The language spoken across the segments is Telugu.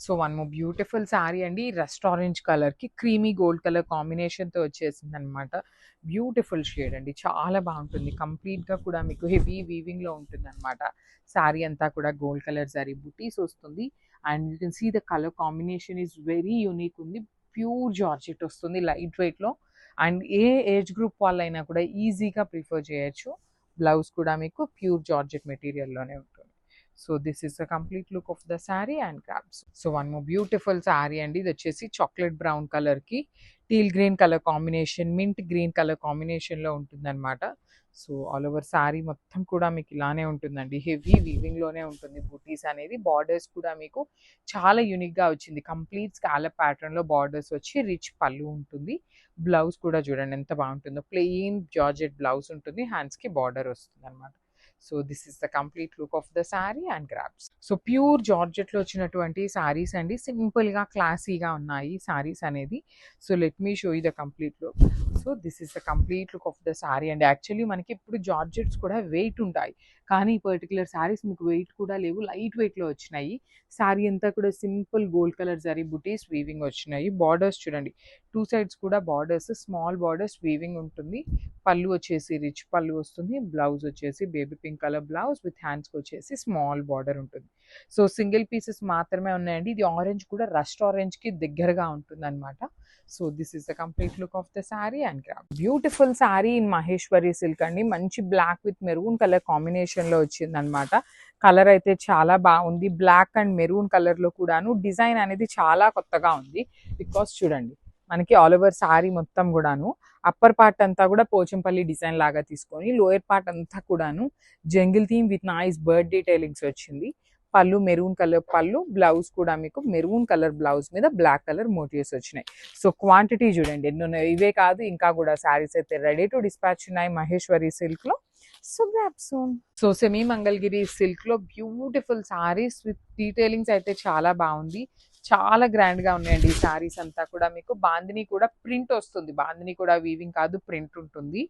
So one more beautiful sari అండి. రస్ట్ ఆరెంజ్ కలర్‌కి క్రీమీ గోల్డ్ కలర్ కాంబినేషన్‌తో వచ్చేసిందనమాట. బ్యూటిఫుల్ షేడ్ అండి. చాలా బావుంటుంది. కంప్లీట్‌గా కూడా మీకు హెవీ వీవింగ్‌లో ఉంటుందనమాట. శారీ అంతా కూడా గోల్డ్ కలర్ జరీ బుటీస్ వస్తుంది. And you can see the colour combination is very unique ఉంది. ప్యూర్ జార్జెట్ వస్తుంది లైట్ వెయిట్‌లో. అండ్ ఏ ఏజ్ గ్రూప్ వాళ్ళైనా కూడా ఈజీగా ప్రిఫర్ చేయొచ్చు. బ్లౌజ్ కూడా మీకు ప్యూర్ జార్జెట్ మెటీరియల్‌లోనే ఉంటుంది. So this is the complete look of the sari and grabs. So one more beautiful sari అండి. ఇది వచ్చేసి చాక్లెట్ బ్రౌన్ కలర్‌కి teal green colour combination, mint green colour కాంబినేషన్‌లో ఉంటుందన్నమాట. సో ఆల్ ఓవర్ శారీ మొత్తం కూడా మీకు ఇలానే ఉంటుందండి. హెవీ వీవింగ్‌లోనే ఉంటుంది బూటీస్ అనేది. బార్డర్స్ కూడా మీకు చాలా యూనిక్‌గా వచ్చింది. కంప్లీట్ స్కాలప్ ప్యాటర్న్‌లో బార్డర్స్ వచ్చి రిచ్ పళ్ళు ఉంటుంది. బ్లౌజ్ కూడా చూడండి ఎంత బాగుంటుందో. ప్లెయిన్ జార్జెట్ బ్లౌజ్ ఉంటుంది. హ్యాండ్స్‌కి బార్డర్ వస్తుందన్నమాట. So this is the complete look of the sari and grabs. So pure జార్జెట్లో వచ్చినటువంటి శారీస్ అండి. సింపుల్గా క్లాసీగా ఉన్నాయి శారీస్ అనేది. So let me show you the complete look. So this is the complete look of the sari అండి. యాక్చువల్లీ మనకి ఇప్పుడు జార్జెట్స్ కూడా వెయిట్ ఉంటాయి, కానీ ఈ పర్టికులర్ శారీస్ మీకు వెయిట్ కూడా లేవు, లైట్ వెయిట్లో వచ్చినాయి. శారీ అంతా కూడా సింపుల్ గోల్డ్ కలర్ జరీ బుటీస్ వీవింగ్ వచ్చినాయి. బార్డర్స్ చూడండి, టూ సైడ్స్ కూడా బార్డర్స్, స్మాల్ బార్డర్స్ వీవింగ్ ఉంటుంది. పళ్ళు వచ్చేసి రిచ్ పళ్ళు వస్తుంది. బ్లౌజ్ వచ్చేసి baby pink colour blouse with హ్యాండ్స్కి వచ్చేసి స్మాల్ బార్డర్ ఉంటుంది. సో సింగిల్ పీసెస్ మాత్రమే ఉన్నాయండి. ఇది ఆరెంజ్ కూడా రస్ట్ ఆరెంజ్కి దగ్గరగా ఉంటుంది అనమాట. So this is the complete look of the sari and craft. Beautiful sari in Maheshwari silk అండి. మంచి బ్లాక్ విత్ మెరూన్ కలర్ కాంబినేషన్లో వచ్చింది అనమాట. కలర్ అయితే చాలా బాగుంది. బ్లాక్ అండ్ మెరూన్ కలర్లో కూడాను డిజైన్ అనేది చాలా కొత్తగా ఉంది. బికాస్ చూడండి, మనకి ఆల్ ఓవర్ శారీ మొత్తం కూడాను అప్పర్ పార్ట్ అంతా కూడా పోచంపల్లి డిజైన్ లాగా తీసుకొని లోయర్ పార్ట్ అంతా కూడాను jungle theme with nice bird detailings వచ్చింది. పళ్ళు మెరూన్ కలర్ పళ్ళు, బ్లౌజ్ కూడా మీకు మెరూన్ కలర్ బ్లౌజ్ మీద బ్లాక్ కలర్ మోటివ్స్ వచ్చినాయి. సో క్వాంటిటీ చూడండి ఎన్ని ఉన్నాయి. ఇవే కాదు, ఇంకా కూడా శారీస్ అయితే రెడీ టు డిస్పాచ్ ఉన్నాయి మహేశ్వరి సిల్క్ లో. So grab soon. So semi Mangalagiri silk లో బ్యూటిఫుల్ శారీస్ విత్ డీటెయిలింగ్స్ అయితే చాలా బాగుంది. చాలా గ్రాండ్ గా ఉన్నాయండి ఈ శారీస్ అంతా కూడా. మీకు బాందిని కూడా ప్రింట్ వస్తుంది. బాందిని కూడా వీవింగ్ కాదు, ప్రింట్ ఉంటుంది.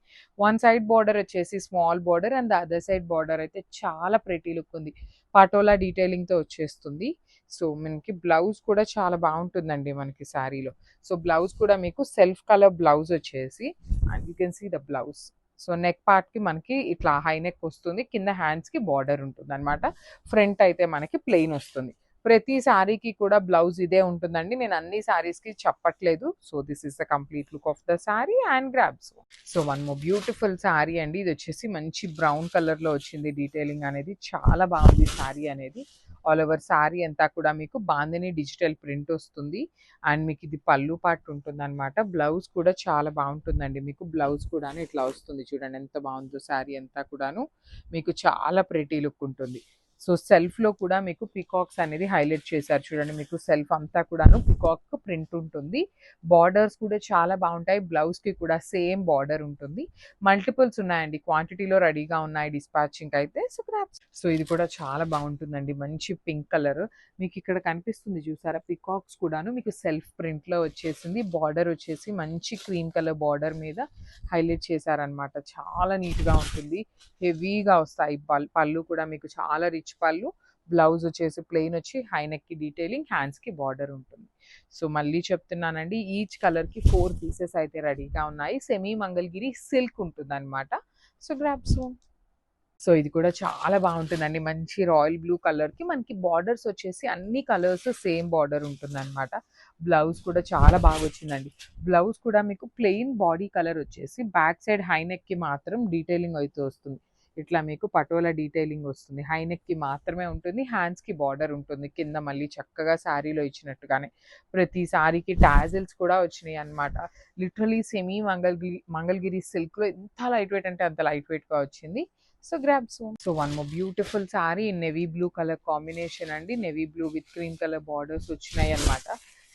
వన్ సైడ్ బార్డర్ వచ్చేసి small border and the other side border అయితే చాలా ప్రెటీ లుక్ ఉంది. పటోలా డీటెయిలింగ్ తో వచ్చేస్తుంది. సో మనకి బ్లౌజ్ కూడా చాలా బాగుంటుందండి మనకి శారీలో. సో బ్లౌజ్ కూడా మీకు సెల్ఫ్ కలర్ బ్లౌజ్ వచ్చేసి, and you can see the blouse. So neck part కి మనకి ఇట్లా హై నెక్ వస్తుంది, కింద హ్యాండ్స్ కి బార్డర్ ఉంటుంది అనమాట. ఫ్రంట్ అయితే మనకి ప్లెయిన్ వస్తుంది. ప్రతి శారీకి కూడా బ్లౌజ్ ఇదే ఉంటుందండి. నేను అన్ని శారీస్ కి చెప్పట్లేదు. So this is the complete look of the sari and grabs. So one more beautiful sari అండి. ఇది వచ్చేసి మంచి బ్రౌన్ కలర్ లో వచ్చింది డీటెయిలింగ్ అనేది. చాలా బాగుంది శారీ అనేది. ఆల్ ఓవర్ శారీ అంతా కూడా మీకు బాందిని డిజిటల్ ప్రింట్ వస్తుంది. అండ్ మీకు ఇది పళ్ళు పార్ట్ ఉంటుంది అనమాట. బ్లౌజ్ కూడా చాలా బాగుంటుందండి. మీకు బ్లౌజ్ కూడా ఇట్లా వస్తుంది. చూడండి ఎంత బాగుందో శారీ అంతా కూడాను. మీకు చాలా ప్రెటీ లుక్ ఉంటుంది. సో సెల్ఫ్ లో కూడా మీకు పికాక్స్ అనేది హైలైట్ చేశారు. చూడండి, మీకు సెల్ఫ్ అంతా కూడాను పికాక్ ప్రింట్ ఉంటుంది. బార్డర్స్ కూడా చాలా బాగుంటాయి. బ్లౌజ్ కి కూడా సేమ్ బార్డర్ ఉంటుంది. మల్టిపుల్స్ ఉన్నాయండి, క్వాంటిటీలో రెడీగా ఉన్నాయి డిస్పాచింగ్ అయితే. సో ఇది కూడా చాలా బాగుంటుందండి. మంచి పింక్ కలర్ మీకు ఇక్కడ కనిపిస్తుంది చూసారా. పికాక్స్ కూడాను మీకు సెల్ఫ్ ప్రింట్ లో వచ్చేసింది. బార్డర్ వచ్చేసి మంచి క్రీమ్ కలర్ బార్డర్ మీద హైలైట్ చేశారనమాట. చాలా నీట్ గా ఉంటుంది. హెవీగా వస్తాయి. పళ్ళు కూడా మీకు చాలా రిచ్ పళ్ళు. బ్లౌజ్ వచ్చేసి ప్లెయిన్ వచ్చి హై నెక్ కి డీటెయిలింగ్, హ్యాండ్స్ కి బార్డర్ ఉంటుంది. సో మళ్ళీ చెప్తున్నానండి, ఈచ్ కలర్ కి 4 పీసెస్ అయితే రెడీగా ఉన్నాయి. సెమీ మంగళగిరి సిల్క్ ఉంటుంది అనమాట. So grab soon. సో ఇది కూడా చాలా బాగుంటుందండి. మంచి రాయల్ బ్లూ కలర్ కి మనకి బార్డర్స్ వచ్చేసి అన్ని కలర్స్ సేమ్ బార్డర్ ఉంటుంది అనమాట. బ్లౌజ్ కూడా చాలా బాగా వచ్చిందండి. బ్లౌజ్ కూడా మీకు ప్లెయిన్ బాడీ కలర్ వచ్చేసి బ్యాక్ సైడ్ హై నెక్ కి మాత్రం డీటెయిలింగ్ అయితే వస్తుంది. ఇట్లా మీకు పటోలా డీటెయిలింగ్ వస్తుంది. హై నెక్ కి మాత్రమే ఉంటుంది. హ్యాండ్స్ కి బార్డర్ ఉంటుంది. కింద మళ్ళీ చక్కగా శారీలో ఇచ్చినట్టుగానే ప్రతి శారీకి టాజిల్స్ కూడా వచ్చినాయి అనమాట. లిటరలీ సెమీ మంగళగిరి సిల్క్ లో ఎంత లైట్ వెయిట్ అంటే అంత లైట్ వెయిట్ గా వచ్చింది. So grab soon. So one more beautiful sari in navy blue colour combination అండి. Navy blue with cream colour borders వచ్చినాయి అనమాట.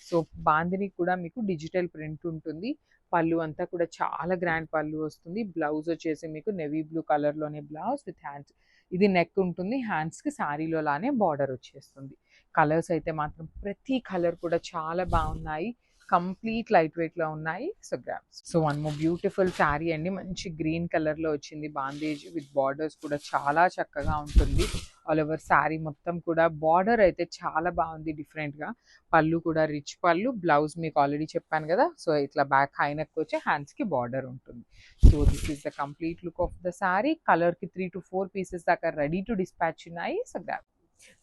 సో బాందిని కూడా మీకు డిజిటల్ ప్రింట్ ఉంటుంది. పళ్ళు అంతా కూడా చాలా గ్రాండ్ పళ్ళు వస్తుంది. బ్లౌజ్ వచ్చేసి మీకు నెవీ బ్లూ కలర్ లోనే బ్లౌజ్ విత్ హ్యాండ్స్. ఇది నెక్ ఉంటుంది. హ్యాండ్స్ కి శారీలో లానే బార్డర్ వచ్చేస్తుంది. కలర్స్ అయితే మాత్రం ప్రతి కలర్ కూడా చాలా బాగున్నాయి. కంప్లీట్ లైట్ వెయిట్ లో ఉన్నాయి. So grams. So one more beautiful sari అండి, మంచి గ్రీన్ కలర్ లో వచ్చింది. బాందేజ్ విత్ బార్డర్స్ కూడా చాలా చక్కగా ఉంటుంది. ఆల్ ఓవర్ శారీ మొత్తం కూడా బార్డర్ అయితే చాలా బాగుంది డిఫరెంట్ గా. పళ్ళు కూడా రిచ్ పళ్ళు. బ్లౌజ్ మీకు ఆల్రెడీ చెప్పాను కదా, సో ఇట్లా బ్యాక్ హై నెక్ వచ్చి హ్యాండ్స్ కి బార్డర్ ఉంటుంది. So this is the complete look of the sari. Colour కి 3 to 4 పీసెస్ దాకా రెడీ టు డిస్పాచ్ ఉన్నాయి. So gram.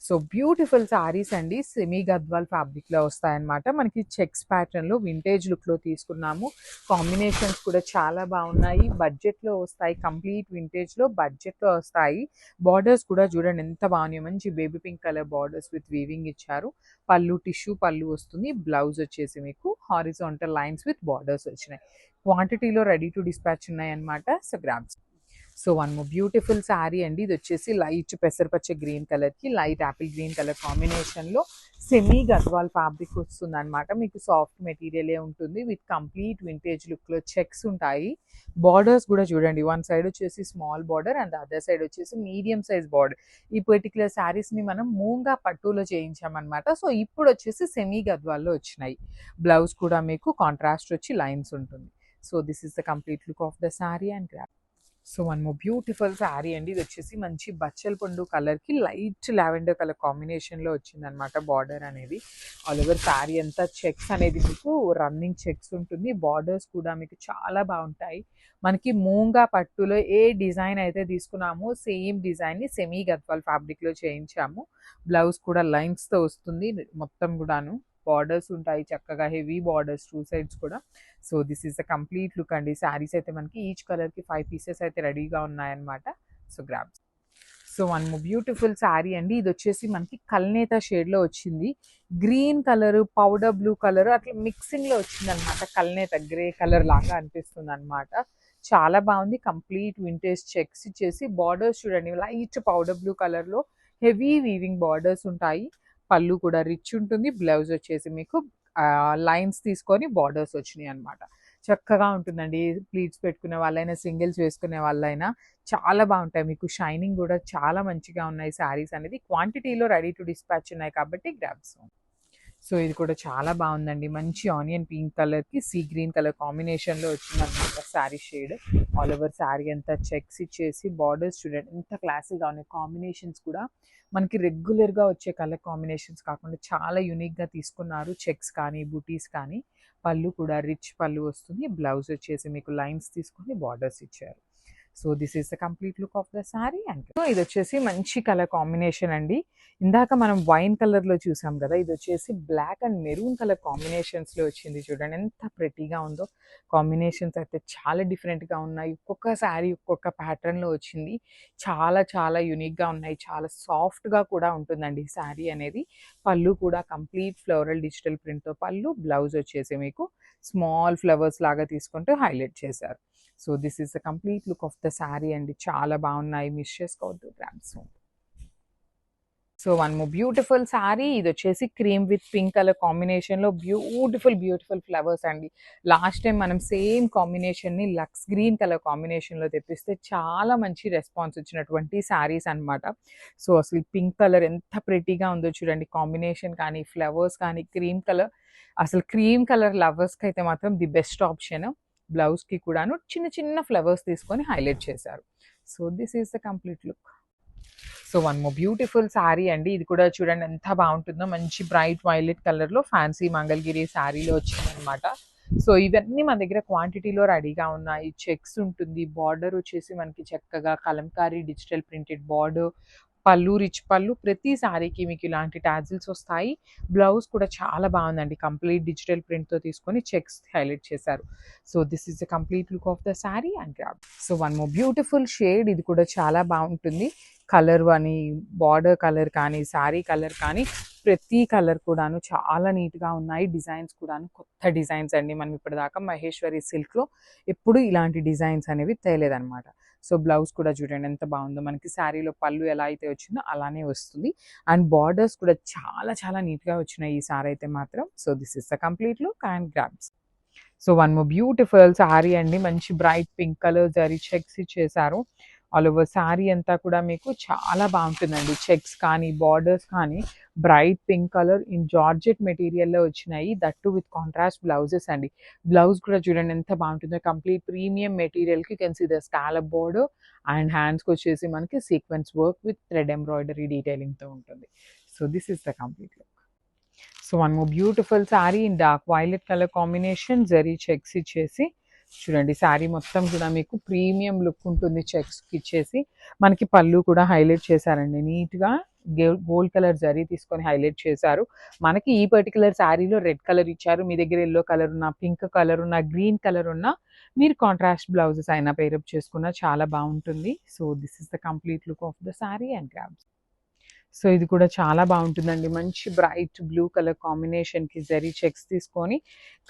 So beautiful saris అండి, సెమీ గద్వాల్ ఫ్యాబ్రిక్ లో వస్తాయన్నమాట. మనకి చెక్స్ ప్యాటర్న్ లో వింటేజ్ లుక్ లో తీసుకున్నాము. కాంబినేషన్స్ కూడా చాలా బాగున్నాయి. బడ్జెట్ లో వస్తాయి, కంప్లీట్ వింటేజ్ లో బడ్జెట్ లో వస్తాయి. బార్డర్స్ కూడా చూడండి ఎంత బాగున్నాయి. మంచి baby pink colour borders with weaving ఇచ్చారు. పళ్ళు టిష్యూ పళ్ళు వస్తుంది. బ్లౌజ్ వచ్చేసి మీకు హారిజాంటల్ లైన్స్ విత్ బార్డర్స్ వచ్చినాయి. క్వాంటిటీలో రెడీ టు డిస్పాచ్ ఉన్నాయి అనమాట. So grams. So one more beautiful sari అండి, ఇది వచ్చేసి లైట్ పెసరపచ్చ గ్రీన్ కలర్ కి light Apple green colour combination లో సెమీ గద్వాల్ ఫ్యాబ్రిక్ వస్తుంది అనమాట. మీకు సాఫ్ట్ మెటీరియలే ఉంటుంది విత్ కంప్లీట్ వింటేజ్ లుక్ లో చెక్స్ ఉంటాయి. బార్డర్స్ కూడా చూడండి, వన్ సైడ్ వచ్చేసి small border and other side వచ్చేసి మీడియం సైజ్ బార్డర్. ఈ పర్టికులర్ శారీస్ ని మనం మూంగా పట్టులో చేయించామన్నమాట. సో ఇప్పుడు వచ్చేసి సెమీ గద్వాల్లో వచ్చినాయి. బ్లౌజ్ కూడా మీకు కాంట్రాస్ట్ వచ్చి లైన్స్ ఉంటుంది. So this is the complete look of the sari and grab. So one more beautiful sari అండి, ఇది వచ్చేసి మంచి బచ్చల పండు కలర్ కి లైట్ లావెండర్ కలర్ కాంబినేషన్ లో వచ్చింది అనమాట. బార్డర్ అనేది ఆల్ ఓవర్ శారీ అంతా చెక్స్ అనేది మీకు రన్నింగ్ చెక్స్ ఉంటుంది. బార్డర్స్ కూడా మీకు చాలా బాగుంటాయి. మనకి మూంగా పట్టులో ఏ డిజైన్ అయితే తీసుకున్నామో సేమ్ డిజైన్ ని సెమీ గద్వాల్ ఫ్యాబ్రిక్ లో చేయించాము. బ్లౌజ్ కూడా లైన్స్ తో వస్తుంది మొత్తం కూడాను. బార్డర్స్ ఉంటాయి చక్కగా, హెవీ బార్డర్స్ 2 సైడ్స్ కూడా. So this is the complete look అండి. శారీస్ అయితే మనకి ఈచ్ కలర్ కి 5 పీసెస్ అయితే రెడీగా ఉన్నాయన్నమాట. So grab. So one more beautiful sari అండి, ఇది వచ్చేసి మనకి కల్నేత షేడ్ లో వచ్చింది. Green colour powder blue colour అట్లా మిక్సింగ్ లో వచ్చింది అనమాట. కల్నేత గ్రే కలర్ లాగా అనిపిస్తుంది అనమాట. చాలా బాగుంది. కంప్లీట్ వింటేజ్ చెక్స్ ఇచ్చేసి బార్డర్స్ చూడండి లైట్ పౌడర్ బ్లూ కలర్ లో హెవీ వీవింగ్ బార్డర్స్ ఉంటాయి. పళ్ళు కూడా రిచ్ ఉంటుంది. బ్లౌజ్ వచ్చేసి మీకు లైన్స్ తీసుకొని బార్డర్స్ వచ్చినాయి అనమాట. చక్కగా ఉంటుందండి. ప్లీట్స్ పెట్టుకునే వాళ్ళైనా సింగిల్స్ వేసుకునే వాళ్ళైనా చాలా బాగుంటాయి. మీకు షైనింగ్ కూడా చాలా మంచిగా ఉన్నాయి శారీస్ అనేది. క్వాంటిటీలో రెడీ టు డిస్పాచ్ ఉన్నాయి కాబట్టి గ్రాబ్స్. సో ఇది కూడా చాలా బాగుందండి. మంచి ఆనియన్ పింక్ కలర్ కి సీ గ్రీన్ కలర్ కాంబినేషన్ లో వచ్చింది అనమాట sari shade. All over sari అంతా చెక్స్ ఇచ్చేసి బార్డర్స్ చూడండి ఎంత క్లాసీగా ఉన్నాయి. కాంబినేషన్స్ కూడా మనకి రెగ్యులర్ గా వచ్చే కలర్ కాంబినేషన్స్ కాకుండా చాలా యూనిక్ గా తీసుకున్నారు. చెక్స్ కానీ బూటీస్ కానీ. పళ్ళు కూడా రిచ్ పళ్ళు వస్తుంది. బ్లౌజ్ వచ్చేసి మీకు లైన్స్ తీసుకొని బార్డర్స్ ఇచ్చారు. So this is the complete look of the sari. And ఇది వచ్చేసి మంచి కలర్ కాంబినేషన్ అండి. ఇందాక మనం వైన్ కలర్ లో చూసాం కదా, ఇది వచ్చేసి black and maroon colour combinations లో వచ్చింది. చూడండి ఎంత ప్రెటీగా ఉందో. కాంబినేషన్స్ అయితే చాలా డిఫరెంట్ గా ఉన్నాయి. ఒక్కొక్క శారీ ఒక్కొక్క ప్యాటర్న్ లో వచ్చింది. చాలా చాలా యూనిక్ గా ఉన్నాయి. చాలా సాఫ్ట్ గా కూడా ఉంటుందండి ఈ శారీ అనేది. పళ్ళు కూడా కంప్లీట్ ఫ్లోరల్ డిజిటల్ ప్రింట్ తో పళ్ళు. బ్లౌజ్ వచ్చేసి మీకు స్మాల్ ఫ్లవర్స్ లాగా తీసుకుంటూ హైలైట్ చేశారు. So this is the complete look of the sari అండి. చాలా బాగున్నాయి, మిస్ చేసుకోవద్దు brands. So one more beautiful sari, ఇది వచ్చేసి cream with pink colour combination లో బ్యూటిఫుల్ బ్యూటిఫుల్ ఫ్లవర్స్ అండి. లాస్ట్ టైం మనం సేమ్ కాంబినేషన్ ని లక్స్ గ్రీన్ కలర్ కాంబినేషన్ లో తెప్పిస్తే చాలా మంచి రెస్పాన్స్ వచ్చినటువంటి శారీస్ అనమాట. సో అసలు ఈ పింక్ కలర్ ఎంత ప్రెటీగా ఉందో చూడండి. కాంబినేషన్ కానీ ఫ్లవర్స్ కానీ క్రీమ్ కలర్, అసలు క్రీమ్ కలర్ లవర్స్ కి అయితే మాత్రం ది బెస్ట్ ఆప్షన్. బ్లౌజ్ కి కూడాను చిన్న చిన్న ఫ్లవర్స్ తీసుకొని హైలైట్ చేశారు. So this is the complete look. So one more beautiful sari అండి, ఇది కూడా చూడండి ఎంత బాగుంటుందో. మంచి బ్రైట్ వైలెట్ కలర్ లో ఫ్యాన్సీ మంగళగిరి శారీలో వచ్చిందనమాట. సో ఇవన్నీ మన దగ్గర క్వాంటిటీలో రెడీగా ఉన్నాయి. చెక్స్ ఉంటుంది. బార్డర్ వచ్చేసి మనకి చక్కగా కలంకారీ డిజిటల్ ప్రింటెడ్ బార్డర్. పళ్ళు రిచ్ పళ్ళు. ప్రతి శారీకి మీకు ఇలాంటి టాజిల్స్ వస్తాయి. బ్లౌజ్ కూడా చాలా బాగుందండి. కంప్లీట్ డిజిటల్ ప్రింట్ తో తీసుకొని చెక్స్ హైలైట్ చేశారు. So this is the complete look of the sari and grab. So one more beautiful shade, ఇది కూడా చాలా బాగుంటుంది. కలర్ అని బార్డర్ కలర్ కానీ శారీ కలర్ కానీ ప్రతి కలర్ కూడాను చాలా నీట్ గా ఉన్నాయి. డిజైన్స్ కూడాను కొత్త డిజైన్స్ అండి. మనం ఇప్పటిదాకా మహేశ్వరి సిల్క్ లో ఎప్పుడు ఇలాంటి డిజైన్స్ అనేవి తేలేదన్నమాట. సో బ్లౌజ్ కూడా చూడండి ఎంత బాగుందో. మనకి శారీలో పళ్ళు ఎలా అయితే వచ్చిందో అలానే వస్తుంది. అండ్ బార్డర్స్ కూడా చాలా చాలా నీట్ గా వచ్చినాయి ఈ సారీ అయితే మాత్రం. So this is the complete look and grabs. So one more beautiful sari అండి. మంచి bright pink colour zari checks ఇచ్చేసారు. ఆల్ ఓవర్ శారీ అంతా కూడా మీకు చాలా బాగుంటుందండి. చెక్స్ కానీ బార్డర్స్ కానీ bright pink colour in georgette మెటీరియల్లో వచ్చినాయి. దట్టు విత్ కాంట్రాస్ట్ బ్లౌజెస్ అండి. బ్లౌజ్ కూడా చూడండి ఎంత బాగుంటుందో. కంప్లీట్ ప్రీమియం మెటీరియల్కి can see the scallop border and హ్యాండ్స్కి వచ్చేసి మనకి sequence work with thread embroidery డీటెయిలింగ్తో ఉంటుంది. So this is the complete look. So one more beautiful sari in dark violet colour combination, zari checks ఇచ్చేసి చూడండి. శారీ మొత్తం కూడా మీకు ప్రీమియం లుక్ ఉంటుంది. చెక్స్కి ఇచ్చేసి మనకి పళ్ళు కూడా హైలైట్ చేశారండి. నీట్గా గోల్డ్ కలర్ జరీ తీసుకొని హైలైట్ చేశారు. మనకి ఈ పర్టికులర్ శారీలో రెడ్ కలర్ ఇచ్చారు. మీ దగ్గర ఎల్లో కలర్ ఉన్న, పింక్ కలర్ ఉన్న, గ్రీన్ కలర్ ఉన్న మీరు కాంట్రాస్ట్ బ్లౌజెస్ అయినా పేరప్ చేసుకున్నా చాలా బాగుంటుంది. So this is the complete look of the sari and grabs. సో ఇది కూడా చాలా బాగుంటుందండి. మంచి బ్రైట్ బ్లూ కలర్ కాంబినేషన్కి జరీ చెక్స్ తీసుకొని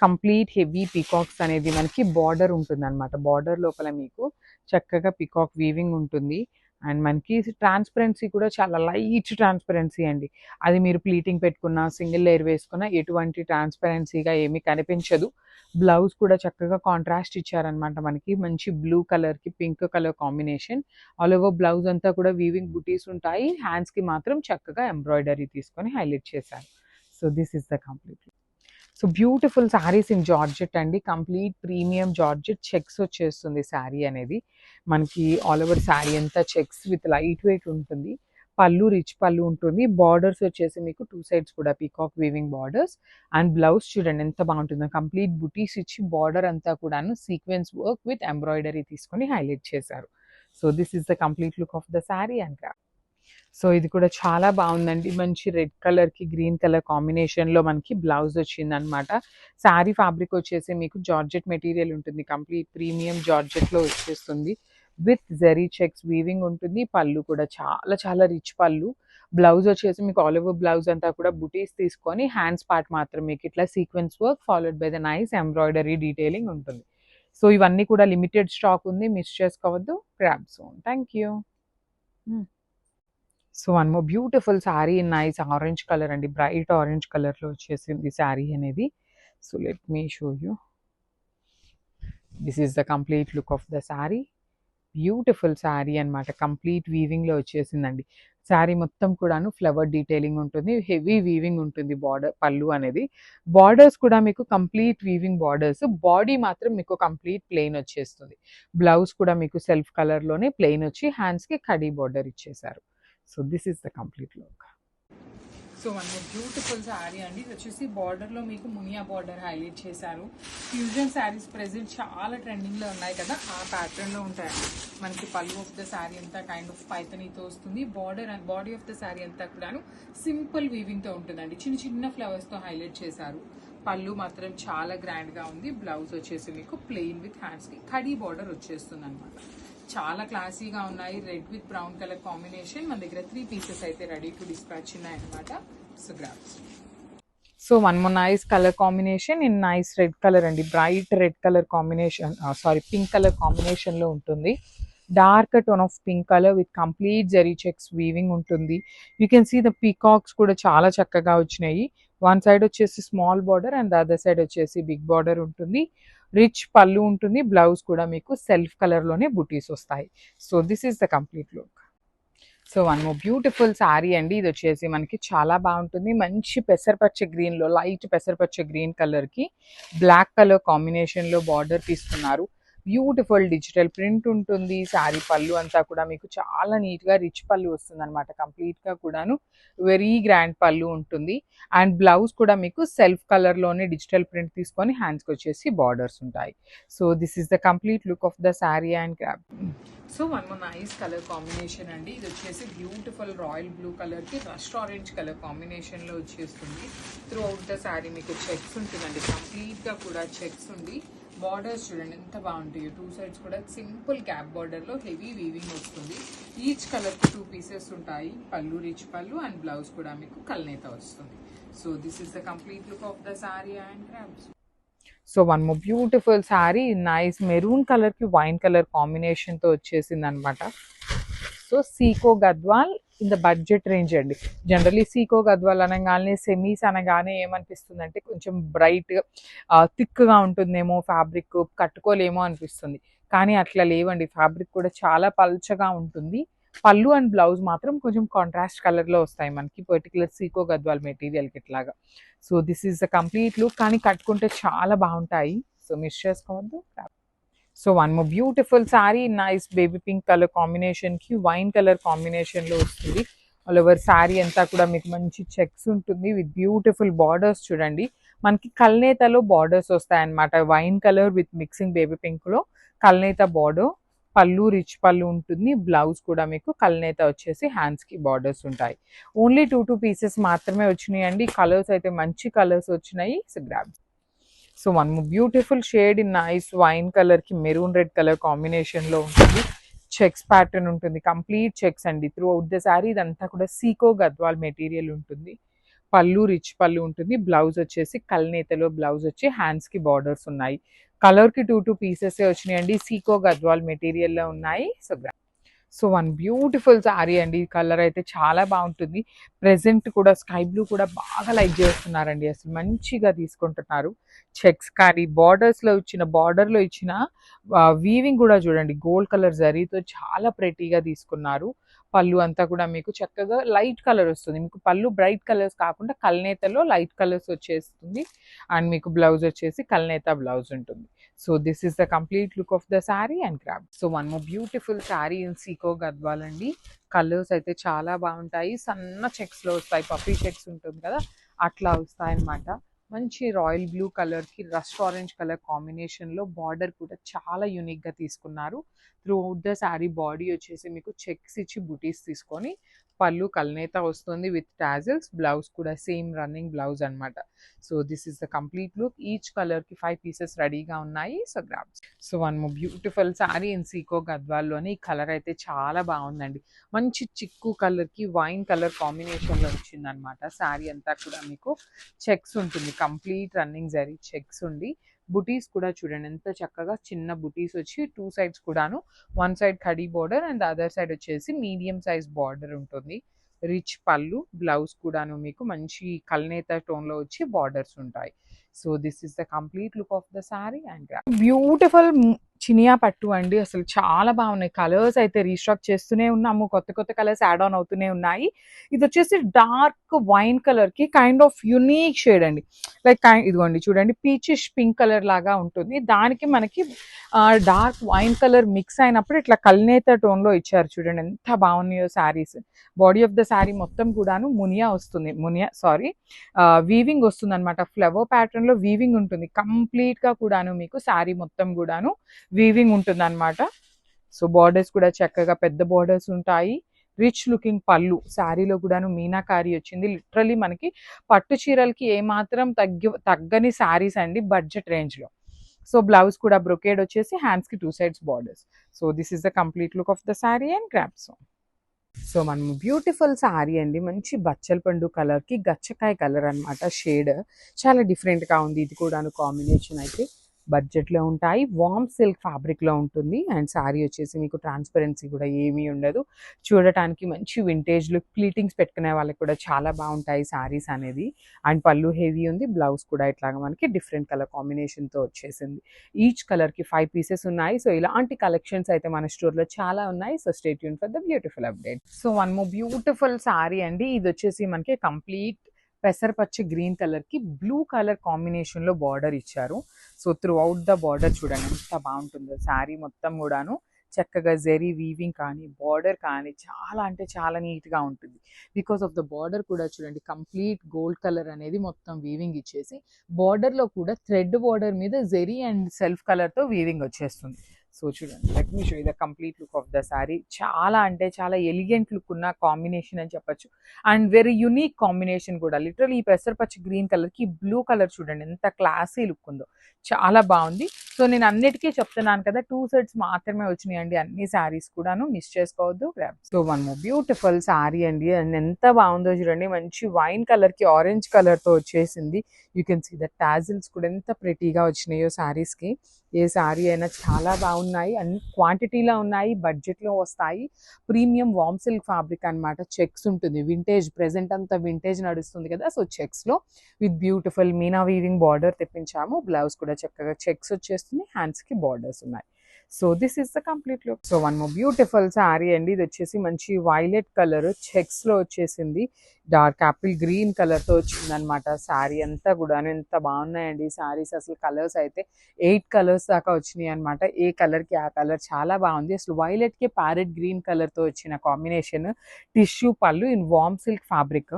కంప్లీట్ హెవీ పీకాక్స్ అనేది మనకి బార్డర్ ఉంటుంది అనమాట. బార్డర్ లోపల మీకు చక్కగా పీకాక్ వీవింగ్ ఉంటుంది. అండ్ మనకి ట్రాన్స్పరెన్సీ కూడా చాలా లైట్ ట్రాన్స్పరెన్సీ అండి. అది మీరు ప్లీటింగ్ పెట్టుకున్న, సింగిల్ లేయర్ వేసుకున్న ఎటువంటి ట్రాన్స్పరెన్సీగా ఏమీ కనిపించదు. బ్లౌజ్ కూడా చక్కగా కాంట్రాస్ట్ ఇచ్చారనమాట. మనకి మంచి బ్లూ కలర్కి pink colour combination. All over blouse అంతా కూడా వీవింగ్ బుటీస్ ఉంటాయి. హ్యాండ్స్కి మాత్రం చక్కగా ఎంబ్రాయిడరీ తీసుకొని హైలైట్ చేశారు. So this is the complete. So beautiful saris in georgette అండి. కంప్లీట్ ప్రీమియం జార్జెట్ చెక్స్ వచ్చేస్తుంది శారీ అనేది. మనకి ఆల్ ఓవర్ శారీ అంతా చెక్స్ విత్ లైట్ వెయిట్ ఉంటుంది. పళ్ళు రిచ్ పళ్ళు ఉంటుంది. బార్డర్స్ వచ్చేసి మీకు టూ సైడ్స్ కూడా peacock weaving borders. And blouse చూడండి ఎంత బాగుంటుందో. కంప్లీట్ బుటీస్ ఇచ్చి బార్డర్ అంతా కూడాను సీక్వెన్స్ వర్క్ విత్ ఎంబ్రాయిడరీ తీసుకొని హైలైట్ చేశారు. So this is the complete look of the sari and craft. So ఇది కూడా చాలా బాగుందండి. మంచి రెడ్ కలర్కి గ్రీన్ కలర్ కాంబినేషన్లో మనకి బ్లౌజ్ వచ్చిందనమాట. శారీ ఫ్యాబ్రిక్ వచ్చేసి మీకు జార్జెట్ మెటీరియల్ ఉంటుంది. కంప్లీట్ ప్రీమియం జార్జెట్లో వచ్చేస్తుంది. విత్ జరీ చెక్స్ వీవింగ్ ఉంటుంది. పళ్ళు కూడా చాలా చాలా రిచ్ పళ్ళు. బ్లౌజ్ వచ్చేసి మీకు ఆల్ ఓవర్ బ్లౌజ్ అంతా కూడా బుటీస్ తీసుకొని హ్యాండ్స్ పార్ట్ మాత్రం మీకు ఇట్లా sequence work followed by the nice embroidery detailing ఉంటుంది. సో ఇవన్నీ కూడా లిమిటెడ్ స్టాక్ ఉంది, మిస్ చేసుకోవద్దు. Grab soon. Thank you. So one more beautiful sari in nice orange colour అండి. బ్రైట్ ఆరెంజ్ కలర్లో వచ్చేసింది శారీ అనేది. So let me show you. This is the complete look of the sari. Beautiful sari అనమాట. కంప్లీట్ వీవింగ్లో వచ్చేసిందండి. శారీ మొత్తం కూడాను ఫ్లవర్ డీటెయిలింగ్ ఉంటుంది. హెవీ వీవింగ్ ఉంటుంది. బార్డర్ పళ్ళు అనేది. బార్డర్స్ కూడా మీకు కంప్లీట్ వీవింగ్ బార్డర్స్. బాడీ మాత్రం మీకు కంప్లీట్ ప్లెయిన్ వచ్చేస్తుంది. బ్లౌజ్ కూడా మీకు సెల్ఫ్ కలర్లోనే ప్లెయిన్ వచ్చి హ్యాండ్స్కి కడీ బార్డర్ ఇచ్చేసారు. So this is the complete look. So one beautiful sari అండి. ఇది వచ్చేసి బార్డర్లో మీకు మునియా బార్డర్ హైలైట్ చేశారు. ఫ్యూజన్ శారీస్ ప్రెజెంట్ చాలా ట్రెండింగ్లో ఉన్నాయి కదా, ఆ ప్యాటర్న్లో ఉంటాయండి. మనకి పళ్ళు ఆఫ్ ద శారీ అంతా కైండ్ ఆఫ్ పైతనీతో వస్తుంది. Border and body of the sari అంతా కూడాను సింపుల్ వీవింగ్తో ఉంటుందండి. చిన్న చిన్న ఫ్లవర్స్తో హైలైట్ చేశారు. పళ్ళు మాత్రం చాలా గ్రాండ్గా ఉంది. బ్లౌజ్ వచ్చేసి మీకు ప్లెయిన్ విత్ హ్యాండ్స్కి కడీ బార్డర్ వచ్చేస్తుంది అనమాట. చాలా క్లాసీగా ఉన్నాయి. Red with brown colour combination. మన దగ్గర 3 పీసెస్ అయితే రెడీ టు డిస్పాచ్ ఉన్నాయన్నమాట. So grabs. So one more nice colour combination in nice red colour అండి. Bright red colour combination, pink colour కాంబినేషన్లో ఉంటుంది. Dark tone of pink colour with complete zari checks weaving ఉంటుంది. You can see the peacocks కూడా చాలా చక్కగా వచ్చినాయి. వన్ సైడ్ వచ్చేసి small border and the other side వచ్చేసి బిగ్ బార్డర్ ఉంటుంది. రిచ్ పళ్ళు ఉంటుంది. బ్లౌజ్ కూడా మీకు సెల్ఫ్ కలర్లోనే బుటీస్ వస్తాయి. So this is the complete look. So one more beautiful sari అండి. ఇది వచ్చేసి మనకి చాలా బాగుంటుంది. మంచి పెసరపచ్చ గ్రీన్లో, లైట్ పెసరపచ్చ గ్రీన్ కలర్కి బ్లాక్ కలర్ కాంబినేషన్లో బార్డర్ తీసుకున్నారు. బ్యూటిఫుల్ డిజిటల్ ప్రింట్ ఉంటుంది. శారీ పళ్ళు అంతా కూడా మీకు చాలా నీట్గా రిచ్ పళ్ళు వస్తుంది అనమాట. కంప్లీట్గా కూడాను వెరీ గ్రాండ్ పళ్ళు ఉంటుంది. అండ్ బ్లౌజ్ కూడా మీకు సెల్ఫ్ కలర్లోనే డిజిటల్ ప్రింట్ తీసుకొని హ్యాండ్స్కి వచ్చేసి బార్డర్స్ ఉంటాయి. So this is the complete look of the sari and crab. So one more nice colour combination అండి. ఇది వచ్చేసి బ్యూటిఫుల్ రాయల్ బ్లూ కలర్కి రస్ట్ ఆరెంజ్ కలర్ కాంబినేషన్లో వచ్చేస్తుంది. త్రూ అవుట్ ద శారీ మీకు చెక్స్ ఉంటుందండి. కంప్లీట్గా కూడా చెక్స్ ఉంది. బార్డర్స్ చూడండి ఎంత బాగుంటాయి. 2 సైడ్స్ కూడా సింపుల్ గ్యాప్ బార్డర్లో హెవీ వీవింగ్ వస్తుంది. ఈచ్ కలర్కి 2 పీసెస్ ఉంటాయి. పళ్ళు రిచ్ పళ్ళు అండ్ బ్లౌజ్ కూడా మీకు కల్నేత వస్తుంది. So this is the complete look of the sari and grabs. So one more beautiful sari nice maroon కలర్కి వైన్ కలర్ కాంబినేషన్తో వచ్చేసింది అనమాట. So sico Gadwal in the budget range అండి. జనరలీ సీకో గద్వాల్ అనగానే, సెమీస్ అనగానే ఏమనిపిస్తుంది అంటే కొంచెం బ్రైట్గా థిక్గా ఉంటుందేమో, ఫ్యాబ్రిక్ కట్టుకోలేమో అనిపిస్తుంది. కానీ అట్లా లేవండి. ఫ్యాబ్రిక్ కూడా చాలా పల్చగా ఉంటుంది. పళ్ళు అండ్ బ్లౌజ్ మాత్రం కొంచెం కాంట్రాస్ట్ కలర్‌లో వస్తాయి మనకి. పర్టిక్యులర్ సీకో గద్వాల్ మెటీరియల్‌కి ఇట్లాగా. So, this is the complete look. కానీ కట్టుకుంటే చాలా బావుంటాయి. సో, మిస్ చేసుకోవద్దు. So, one more beautiful sari nice baby pink colour కాంబినేషన్‌కి వైన్ కలర్ కాంబినేషన్‌లో వస్తుంది. ఆల్ ఓవర్ సారీ అంతా కూడా మీకు మంచి చెక్స్ ఉంటుంది విత్ బ్యూటిఫుల్ బార్డర్స్ చూడండి. మనకి కల్నేతలో బార్డర్స్ వస్తాయన్నమాట. Wine colour with mixing baby పింక్‌లో కల్నేత బార్డర్. పళ్ళు రిచ్ పళ్ళు ఉంటుంది. బ్లౌజ్ కూడా మీకు కల్నేత వచ్చేసి హ్యాండ్స్‌కి బార్డర్స్ ఉంటాయి. ఓన్లీ 2 పీసెస్ మాత్రమే వచ్చినాయండి. కలర్స్ అయితే మంచి కలర్స్ వచ్చినాయి. So, grab. So, one more beautiful shade in nice wine కలర్‌కి మెరూన్ రెడ్ కలర్ కాంబినేషన్‌లో ఉంటుంది. చెక్స్ ప్యాటర్న్ ఉంటుంది. కంప్లీట్ చెక్స్ అండి. త్రూ అవుట్ ద సారీ ఇదంతా కూడా సీకో గద్వాల్ మెటీరియల్ ఉంటుంది. పళ్ళు రిచ్ పళ్ళు ఉంటుంది. బ్లౌజ్ వచ్చేసి కల్నేతలో బ్లౌజ్ వచ్చి హ్యాండ్స్‌కి బార్డర్స్ ఉన్నాయి. కలర్‌కి 2 పీసెసే వచ్చినాయండి. సీకో గద్వాల్ మెటీరియల్‌లో ఉన్నాయి. So, so, one beautiful sari అండి. ఈ కలర్ అయితే చాలా బాగుంటుంది. ప్రెజెంట్ కూడా స్కై బ్లూ కూడా బాగా లైక్ చేస్తున్నారండి. అసలు మంచిగా తీసుకుంటున్నారు. చెక్స్ కానీ బార్డర్లో ఇచ్చిన వీవింగ్ కూడా చూడండి. గోల్డ్ కలర్ జరీతో చాలా ప్రెటీగా తీసుకున్నారు. పళ్ళు అంతా కూడా మీకు చక్కగా లైట్ కలర్ వస్తుంది. మీకు పళ్ళు బ్రైట్ కలర్స్ కాకుండా కల్నేతలో లైట్ కలర్స్ వచ్చేస్తుంది. అండ్ మీకు బ్లౌజ్ వచ్చేసి కల్నేత బ్లౌజ్ ఉంటుంది. So, this is the complete look of the sari and grab. So, one more beautiful sari in sico Gadwal అండి. కలర్స్ అయితే చాలా బాగుంటాయి. సన్న చెక్స్‌లో వస్తాయి. పఫీ చెక్స్ ఉంటుంది కదా, అట్లా వస్తాయన్నమాట. మంచి రాయల్ బ్లూ కలర్‌కి రస్ట్ ఆరెంజ్ కలర్ కాంబినేషన్‌లో బార్డర్ కూడా చాలా యూనిక్‌గా తీసుకున్నారు. Throughout the sari body వచ్చేసి మీకు చెక్స్ ఇచ్చి బుటీస్ తీసుకొని పళ్ళు కల్నేత వస్తుంది విత్ టాజిల్స్. బ్లౌజ్ కూడా సేమ్ రన్నింగ్ బ్లౌజ్ అన్నమాట. So, this is the complete look. Each కలర్‌కి 5 పీసెస్ రెడీగా ఉన్నాయి. So, grab. So, one more beautiful sari in sico గద్వాల్‌లోని ఈ కలర్ అయితే చాలా బాగుందండి. మంచి చిక్కు కలర్‌కి వైన్ కలర్ కాంబినేషన్‌లో వచ్చిందనమాట. సారీ అంతా కూడా మీకు చెక్స్ ఉంటుంది. కంప్లీట్ రన్నింగ్ జరీ చెక్స్ ఉండి బుటీస్ కూడా చూడండి ఎంత చక్కగా చిన్న బుటీస్ వచ్చి 2 సైడ్స్ కూడాను. One side khadi border and other side వచ్చేసి మీడియం సైజ్ బార్డర్ ఉంటుంది. రిచ్ పళ్ళు బ్లౌజ్ కూడాను మీకు మంచి కల్నేత టోన్‌లో వచ్చి బార్డర్స్ ఉంటాయి. So, this is the complete look of the sari and beautiful Chiniya పట్టు అండి. అసలు చాలా బాగున్నాయి. కలర్స్ అయితే రీస్టాక్ చేస్తూనే ఉన్నాము. కొత్త కొత్త కలర్స్ యాడ్ ఆన్ అవుతూనే ఉన్నాయి. ఇది వచ్చేసి డార్క్ వైన్ కలర్‌కి కైండ్ ఆఫ్ యూనిక్ షేడ్ అండి. లైక్ ఇదిగోండి చూడండి పీచిష్ పింక్ కలర్ లాగా ఉంటుంది. దానికి మనకి డార్క్ వైన్ కలర్ మిక్స్ అయినప్పుడు ఇట్లా కల్నేత టోన్‌లో ఇచ్చారు చూడండి. ఎంత బాగున్నాయో saris. Body of the sorry మొత్తం కూడాను వీవింగ్ వస్తుందన్నమాట. ఫ్లవర్ ప్యాటర్న్‌లో వీవింగ్ ఉంటుంది. కంప్లీట్‌గా కూడాను మీకు సారీ మొత్తం కూడాను వీవింగ్ ఉంటుందన్నమాట. సో, బార్డర్స్ కూడా చక్కగా పెద్ద బార్డర్స్ ఉంటాయి. రిచ్ లుకింగ్ పళ్ళు. సారీలో కూడాను మీనాకారి వచ్చింది. లిటరల్లీ మనకి పట్టు చీరలకి ఏమాత్రం తగ్గని సారీస్ అండి బడ్జెట్ రేంజ్‌లో. సో, బ్లౌజ్ కూడా బ్రొకేడ్ వచ్చేసి హ్యాండ్స్‌కి 2 sides borders. So, this is the complete look of the sari and grab. So, మనం బ్యూటిఫుల్ సారీ అండి. మంచి బచ్చల పండు కలర్‌కి గచ్చకాయ కలర్ అన్నమాట షేడ్. చాలా డిఫరెంట్‌గా ఉంది. ఇది కూడాను కాంబినేషన్ అయితే బడ్జెట్‌లో ఉంటాయి. వార్మ్ సిల్క్ ఫ్యాబ్రిక్‌లో ఉంటుంది. అండ్ సారీ వచ్చేసి మీకు ట్రాన్స్‌పరెన్సీ కూడా ఏమీ ఉండదు. చూడటానికి మంచి వింటేజ్ లుక్ ప్లీటింగ్స్ పెట్టుకునే వాళ్ళకి కూడా చాలా బాగుంటాయి సారీస్ అనేది. అండ్ పళ్ళు హెవీ ఉంది. బ్లౌజ్ కూడా ఇట్లాగా మనకి డిఫరెంట్ కలర్ కాంబినేషన్‌తో వచ్చేసింది. ఈచ్ కలర్‌కి 5 పీసెస్ ఉన్నాయి. సో, ఇలాంటి కలెక్షన్స్ అయితే మన స్టోర్‌లో చాలా ఉన్నాయి. So, stay tune for the beautiful update. So, one more beautiful sari అండి. ఇది వచ్చేసి మనకి కంప్లీట్ పెసరపచ్చ గ్రీన్ కలర్‌కి బ్లూ కలర్ కాంబినేషన్‌లో బార్డర్ ఇచ్చారు. So, throughout the border చూడండి ఎంత బాగుంటుందో. సారీ మొత్తం కూడాను చక్కగా జరీ వీవింగ్ కానీ బార్డర్ కానీ చాలా అంటే చాలా నీట్‌గా ఉంటుంది. బికాస్ ఆఫ్ ద బార్డర్ కూడా చూడండి కంప్లీట్ గోల్డ్ కలర్ అనేది మొత్తం వీవింగ్ ఇచ్చేసి బార్డర్‌లో కూడా థ్రెడ్ బార్డర్ మీద జరీ అండ్ సెల్ఫ్ కలర్‌తో వీవింగ్ వచ్చేస్తుంది. సో, చూడండి let me show you the complete look of the sorry. చాలా అంటే చాలా ఎలిగెంట్ లుక్ ఉన్న కాంబినేషన్ అని చెప్పొచ్చు. అండ్ వెరీ యూనిక్ కాంబినేషన్ కూడా. లిటరల్లీ ఈ పెసరపచ్చ గ్రీన్ కలర్‌కి బ్లూ కలర్ చూడండి ఎంత క్లాసీ లుక్ ఉందో. చాలా బాగుంది. సో, నేను అన్నిటికీ చెప్తున్నాను కదా 2 సెట్స్ మాత్రమే వచ్చినాయండి అన్ని సారీస్ కూడాను. మిస్ చేసుకోవద్దు. So, one more beautiful sari అండి. అండ్ ఎంత బాగుందో చూడండి. మంచి వైన్ కలర్‌కి ఆరెంజ్ కలర్‌తో వచ్చేసింది. You can see the tassels కూడా ఎంత ప్రెటీగా వచ్చినాయో సారీస్‌కి. ఏ సారీ అయినా చాలా బాగున్నాయి. అన్ని క్వాంటిటీలో ఉన్నాయి. బడ్జెట్‌లో వస్తాయి. ప్రీమియం వార్మ్ సిల్క్ ఫ్యాబ్రిక్ అన్నమాట. చెక్స్ ఉంటుంది. వింటేజ్ ప్రెజెంట్ అంతా వింటేజ్ నడుస్తుంది కదా, సో, చెక్స్‌లో with beautiful meena weaving border తెప్పించాము. బ్లౌజ్ కూడా చక్కగా చెక్స్ వచ్చేస్తుంది. హ్యాండ్స్‌కి బార్డర్స్ ఉన్నాయి. So this is the complete look. So one more beautiful sari అండి. ఇది వచ్చేసి మంచి వైలెట్ కలర్ చెక్స్ లో వచ్చేసింది, డార్క్ యాపిల్ గ్రీన్ కలర్ తో వచ్చింది అనమాట. శారీ అంతా కూడా ఎంత బాగున్నాయండి శారీస్. అసలు కలర్స్ అయితే 8 కలర్స్ దాకా వచ్చినాయి అనమాట. ఏ కలర్ కి ఆ కలర్ చాలా బాగుంది. అసలు వైలెట్ కి ప్యారెట్ గ్రీన్ కలర్ తో వచ్చిన కాంబినేషన్. టిష్యూ పళ్ళు in warm silk fabric.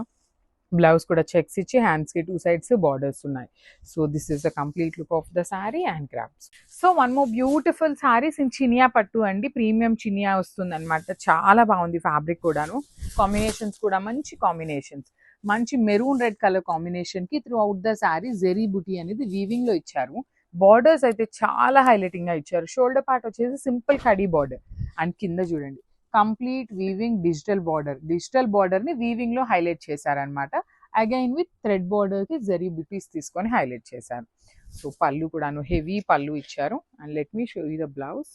Blouse కూడా చెక్స్ ఇచ్చి హ్యాండ్స్ కి 2 సైడ్స్ బార్డర్స్ ఉన్నాయి. So this is the complete look of the sari and crafts. So one more beautiful saris in Chiniya పట్టు అండి. ప్రీమియం చినియా వస్తుంది అనమాట. చాలా బాగుంది ఫ్యాబ్రిక్ కూడాను. కాంబినేషన్స్ కూడా మంచి కాంబినేషన్స్. మంచి మెరూన్ రెడ్ కలర్ కాంబినేషన్ కి throughout the sari zari బుటీ అనేది వీవింగ్ లో ఇచ్చారు. బార్డర్స్ అయితే చాలా హైలైటింగ్ గా ఇచ్చారు. షోల్డర్ పార్ట్ వచ్చేసి సింపుల్ కడీ బార్డర్ అండ్ కింద చూడండి కంప్లీట్ వీవింగ్ డిజిటల్ బార్డర్ ని వీవింగ్ లో హైలైట్ చేశారనమాట. అగైన్ విత్ థ్రెడ్ బార్డర్ కి జరీ బ్యూటీస్ తీసుకొని హైలైట్ చేశారు. సో పళ్ళు కూడాను హెవీ పళ్ళు ఇచ్చారు. And let me show you the blouse.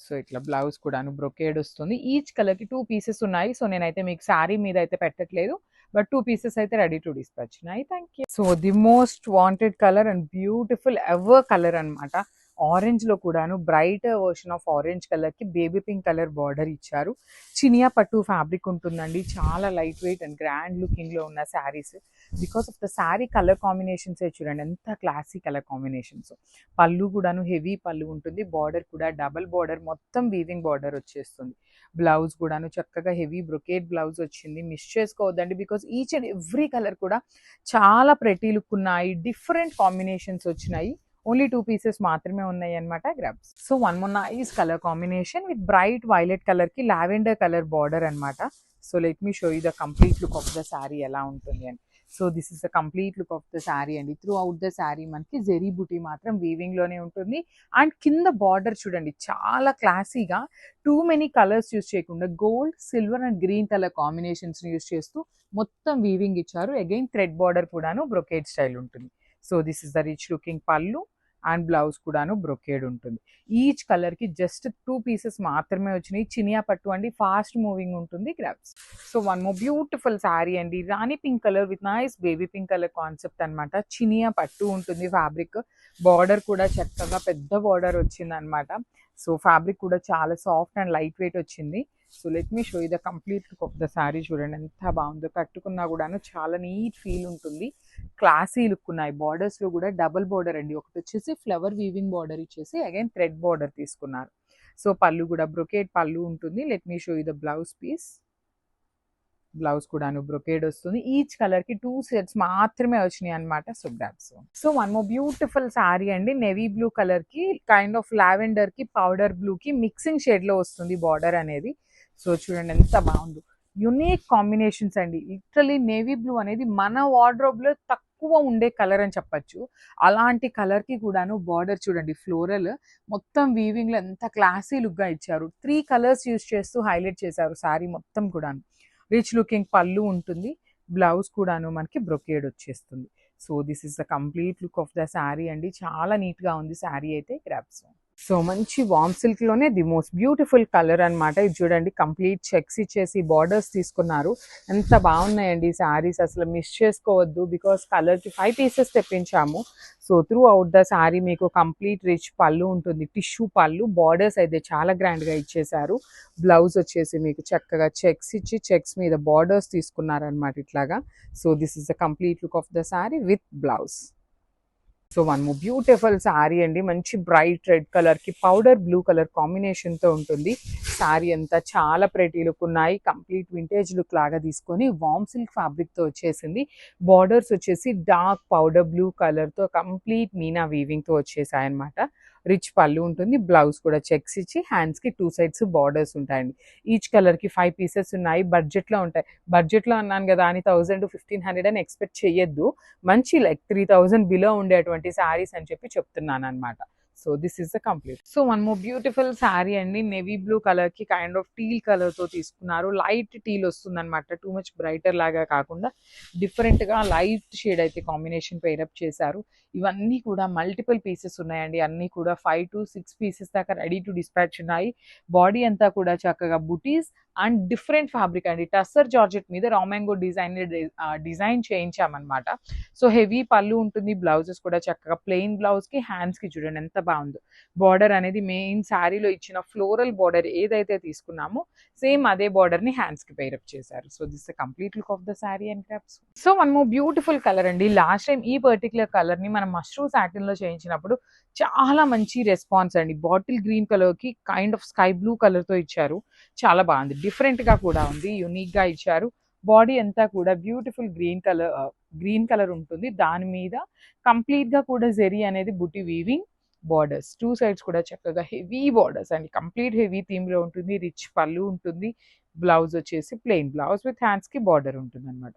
So ఇట్లా బ్లౌజ్ కూడాను బ్రొకేడ్ వస్తుంది. ఈచ్ కలర్ కి 2 పీసెస్ ఉన్నాయి. సో నేనైతే మీకు శారీ మీద అయితే పెట్టట్లేదు, బట్ 2 పీసెస్ అయితే రెడీ టు డిస్పాచ్ ఉన్నాయి. Thank you. So the most wanted colour and beautiful ever colour అనమాట. ఆరెంజ్ లో కూడాను bright version of orange colour కి బేబీ పింక్ కలర్ బార్డర్ ఇచ్చారు. చినియా పట్టు ఫ్యాబ్రిక్ ఉంటుందండి. చాలా light weight and grand looking లో ఉన్న saris. Because of the sari colour combinations చూడండి ఎంత క్లాసీ కలర్ కాంబినేషన్స్. పళ్ళు కూడాను హెవీ పళ్ళు ఉంటుంది. బార్డర్ కూడా డబల్ బార్డర్ మొత్తం వీవింగ్ బార్డర్ వచ్చేస్తుంది. బ్లౌజ్ కూడాను చక్కగా హెవీ బ్రొకేట్ బ్లౌజ్ వచ్చింది. మిస్ చేసుకోవద్దండి, because each and every colour కూడా చాలా ప్రెటీ లుక్ ఉన్నాయి. డిఫరెంట్ కాంబినేషన్స్ వచ్చినాయి. ఓన్లీ 2 పీసెస్ మాత్రమే ఉన్నాయి అనమాట. Grabs. So one more nice colour combination with bright violet colour కి లావెండర్ కలర్ బార్డర్ అనమాట. So let me show you the complete look of the sari ఎలా ఉంటుంది అని. So this is the complete look of the sari అండి. త్రూ అవుట్ ద శారీ మనకి జెరీ బుటీ మాత్రం వీవింగ్ లోనే ఉంటుంది. అండ్ కింద బార్డర్ చూడండి చాలా క్లాసీగా టూ మెనీ కలర్స్ యూస్ చేయకుండా gold silver and green colour combinations use చేస్తూ మొత్తం వీవింగ్ ఇచ్చారు. అగైన్ థ్రెడ్ బార్డర్ కూడాను బ్రొకేడ్ స్టైల్ ఉంటుంది. So this is the rich looking pallu and blouse కూడాను బ్రొకేడ్ ఉంటుంది. ఈచ్ కలర్ కి జస్ట్ 2 పీసెస్ మాత్రమే వచ్చినాయి. చినియా పట్టు అండి, ఫాస్ట్ మూవింగ్ ఉంటుంది. Grabs. So one more beautiful sari అండి. Rani pink colour with nice baby pink colour concept అనమాట. చినియా పట్టు ఉంటుంది ఫ్యాబ్రిక్. బార్డర్ కూడా చక్కగా పెద్ద బార్డర్ వచ్చింది అనమాట. సో ఫ్యాబ్రిక్ కూడా చాలా సాఫ్ట్ అండ్ లైట్ వెయిట్ వచ్చింది. So let me show you the complete look of the sari. చూడండి ఎంత బాగుందో. కట్టుకున్నా కూడాను చాలా నీట్ ఫీల్ ఉంటుంది. క్లాసీ లుక్ ఉన్నాయి. బార్డర్స్ లో కూడా డబుల్ బార్డర్ అండి. ఒకటి వచ్చేసి ఫ్లవర్ వీవింగ్ బార్డర్ ఇచ్చేసి అగైన్ థ్రెడ్ బార్డర్ తీసుకున్నారు. సో పళ్ళు కూడా బ్రొకేడ్ పళ్ళు ఉంటుంది. Let me show you the blouse piece. Blouse కూడాను బ్రొకేడ్ వస్తుంది. ఈచ్ కలర్ కి 2 సెట్స్ మాత్రమే వచ్చినాయి అనమాట. So grabs. So one more beautiful sari అండి. నేవీ బ్లూ కలర్ కి కైండ్ ఆఫ్ లావెండర్ కి పౌడర్ బ్లూ కి మిక్సింగ్ షేడ్ లో వస్తుంది బార్డర్ అనేది. సో చూడండి ఎంత బాగుందో. యునిక్ కాంబినేషన్స్ అండి. లిటరలీ నేవీ బ్లూ అనేది మన వార్డ్రోబ్ లో తక్కువ ఉండే కలర్ అని చెప్పొచ్చు. అలాంటి కలర్ కి కూడాను బార్డర్ చూడండి ఫ్లోరల్ మొత్తం వీవింగ్ లో ఎంత క్లాసీ లుక్ గా ఇచ్చారు. 3 కలర్స్ యూస్ చేస్తూ హైలైట్ చేశారు శారీ మొత్తం కూడాను. రిచ్ లుకింగ్ పళ్ళు ఉంటుంది. బ్లౌజ్ కూడాను మనకి బ్రొకేడ్ వచ్చేస్తుంది. So this is the complete look of the sari అండి. చాలా నీట్ గా ఉంది శారీ అయితే. గ్రాబ్స్. సో మంచి వామ్ సిల్క్ లోనే ది మోస్ట్ బ్యూటిఫుల్ కలర్ అనమాట. ఇది చూడండి కంప్లీట్ చెక్స్ ఇచ్చేసి బార్డర్స్ తీసుకున్నారు. ఎంత బాగున్నాయండి శారీస్. అసలు మిస్ చేసుకోవద్దు, బికాస్ కలర్ కి 5 పీసెస్ తెప్పించాము. So throughout the sari మీకు కంప్లీట్ రిచ్ పళ్ళు ఉంటుంది. టిష్యూ పళ్ళు. బార్డర్స్ అయితే చాలా గ్రాండ్ గా ఇచ్చేసారు. బ్లౌజ్ వచ్చేసి మీకు చక్కగా చెక్స్ ఇచ్చి చెక్స్ మీద బార్డర్స్ తీసుకున్నారనమాట ఇట్లాగా. So this is the complete look of the sari with blouse. So one more beautiful sari అండి. మంచి బ్రైట్ రెడ్ కలర్ కి పౌడర్ బ్లూ కలర్ కాంబినేషన్ తో ఉంటుంది. శారీ అంతా చాలా ప్రెటీ లుక్ ఉన్నాయి. కంప్లీట్ వింటేజ్ లుక్ లాగా తీసుకొని వామ్ సిల్క్ ఫ్యాబ్రిక్ తో వచ్చేసింది. బార్డర్స్ వచ్చేసి డార్క్ పౌడర్ బ్లూ కలర్ తో కంప్లీట్ మీనా వీవింగ్ తో వచ్చేసాయి అనమాట. రిచ్ పళ్ళు ఉంటుంది. బ్లౌజ్ కూడా చెక్స్ ఇచ్చి హ్యాండ్స్ కి 2 సైడ్స్ బార్డర్స్ ఉంటాయండి. ఈచ్ కలర్ కి 5 పీసెస్ ఉన్నాయి. బడ్జెట్ లో ఉంటాయి. బడ్జెట్ లో అన్నాను కదా అని 1000 to 1500 అని ఎక్స్పెక్ట్ చేయొద్దు. మంచి లైక్ 3000 బిలో ఉండేటువంటి శారీస్ అని చెప్పి చెప్తున్నాను అనమాట. So this is the complete. So one more beautiful sari అండి. నేవీ బ్లూ కలర్ కి కైండ్ ఆఫ్ టీల్ కలర్ తో తీసుకున్నారు. లైట్ టీల్ వస్తుంది అనమాట. టూ మచ్ బ్రైటర్ లాగా కాకుండా డిఫరెంట్ గా లైట్ షేడ్ అయితే కాంబినేషన్ పేరప్ చేశారు. ఇవన్నీ కూడా మల్టిపుల్ పీసెస్ ఉన్నాయండి. అన్ని కూడా 5 to 6 పీసెస్ దాకా రెడీ టు డిస్పాచ్ ఉన్నాయి. బాడీ అంతా కూడా చక్కగా బుటీస్ అండ్ డిఫరెంట్ ఫ్యాబ్రిక్ అండి, టస్సర్ జార్జెట్ మీద రామాంగో డిజైన్ చేయించామన్నమాట. సో హెవీ పళ్ళు ఉంటుంది, బ్లౌజెస్ కూడా చక్కగా ప్లెయిన్ బ్లౌజ్కి హ్యాండ్స్కి చూడండి ఎంత బాగుందో. బార్డర్ అనేది మెయిన్ శారీలో ఇచ్చిన ఫ్లోరల్ బార్డర్ ఏదైతే తీసుకున్నామో సేమ్ అదే బార్డర్ ని హ్యాండ్స్ కి పేరప్ చేశారు. So this complete look of the sari and grabs. So one more beautiful colour అండి. లాస్ట్ టైం ఈ పర్టికులర్ కలర్ ని మనం మష్రూమ్ సాటిన్ లో చేయించినప్పుడు చాలా మంచి రెస్పాన్స్ అండి. బాటిల్ గ్రీన్ కలర్ కి kind of sky blue colour తో ఇచ్చారు, చాలా బాగుంది, డిఫరెంట్ గా కూడా ఉంది, యూనిక్ గా ఇచ్చారు. బాడీ అంతా కూడా బ్యూటిఫుల్ గ్రీన్ కలర్ ఉంటుంది, దాని మీద కంప్లీట్ గా కూడా జెరీ అనేది బుట్టి వీవింగ్ బార్డర్స్, టూ సైడ్స్ కూడా చక్కగా హెవీ బార్డర్స్ అండి, కంప్లీట్ హెవీ థీమ్ లో ఉంటుంది. రిచ్ పళ్ళు ఉంటుంది, బ్లౌజ్ వచ్చేసి ప్లెయిన్ బ్లౌజ్ విత్ హ్యాండ్స్ కి బార్డర్ ఉంటుంది అనమాట.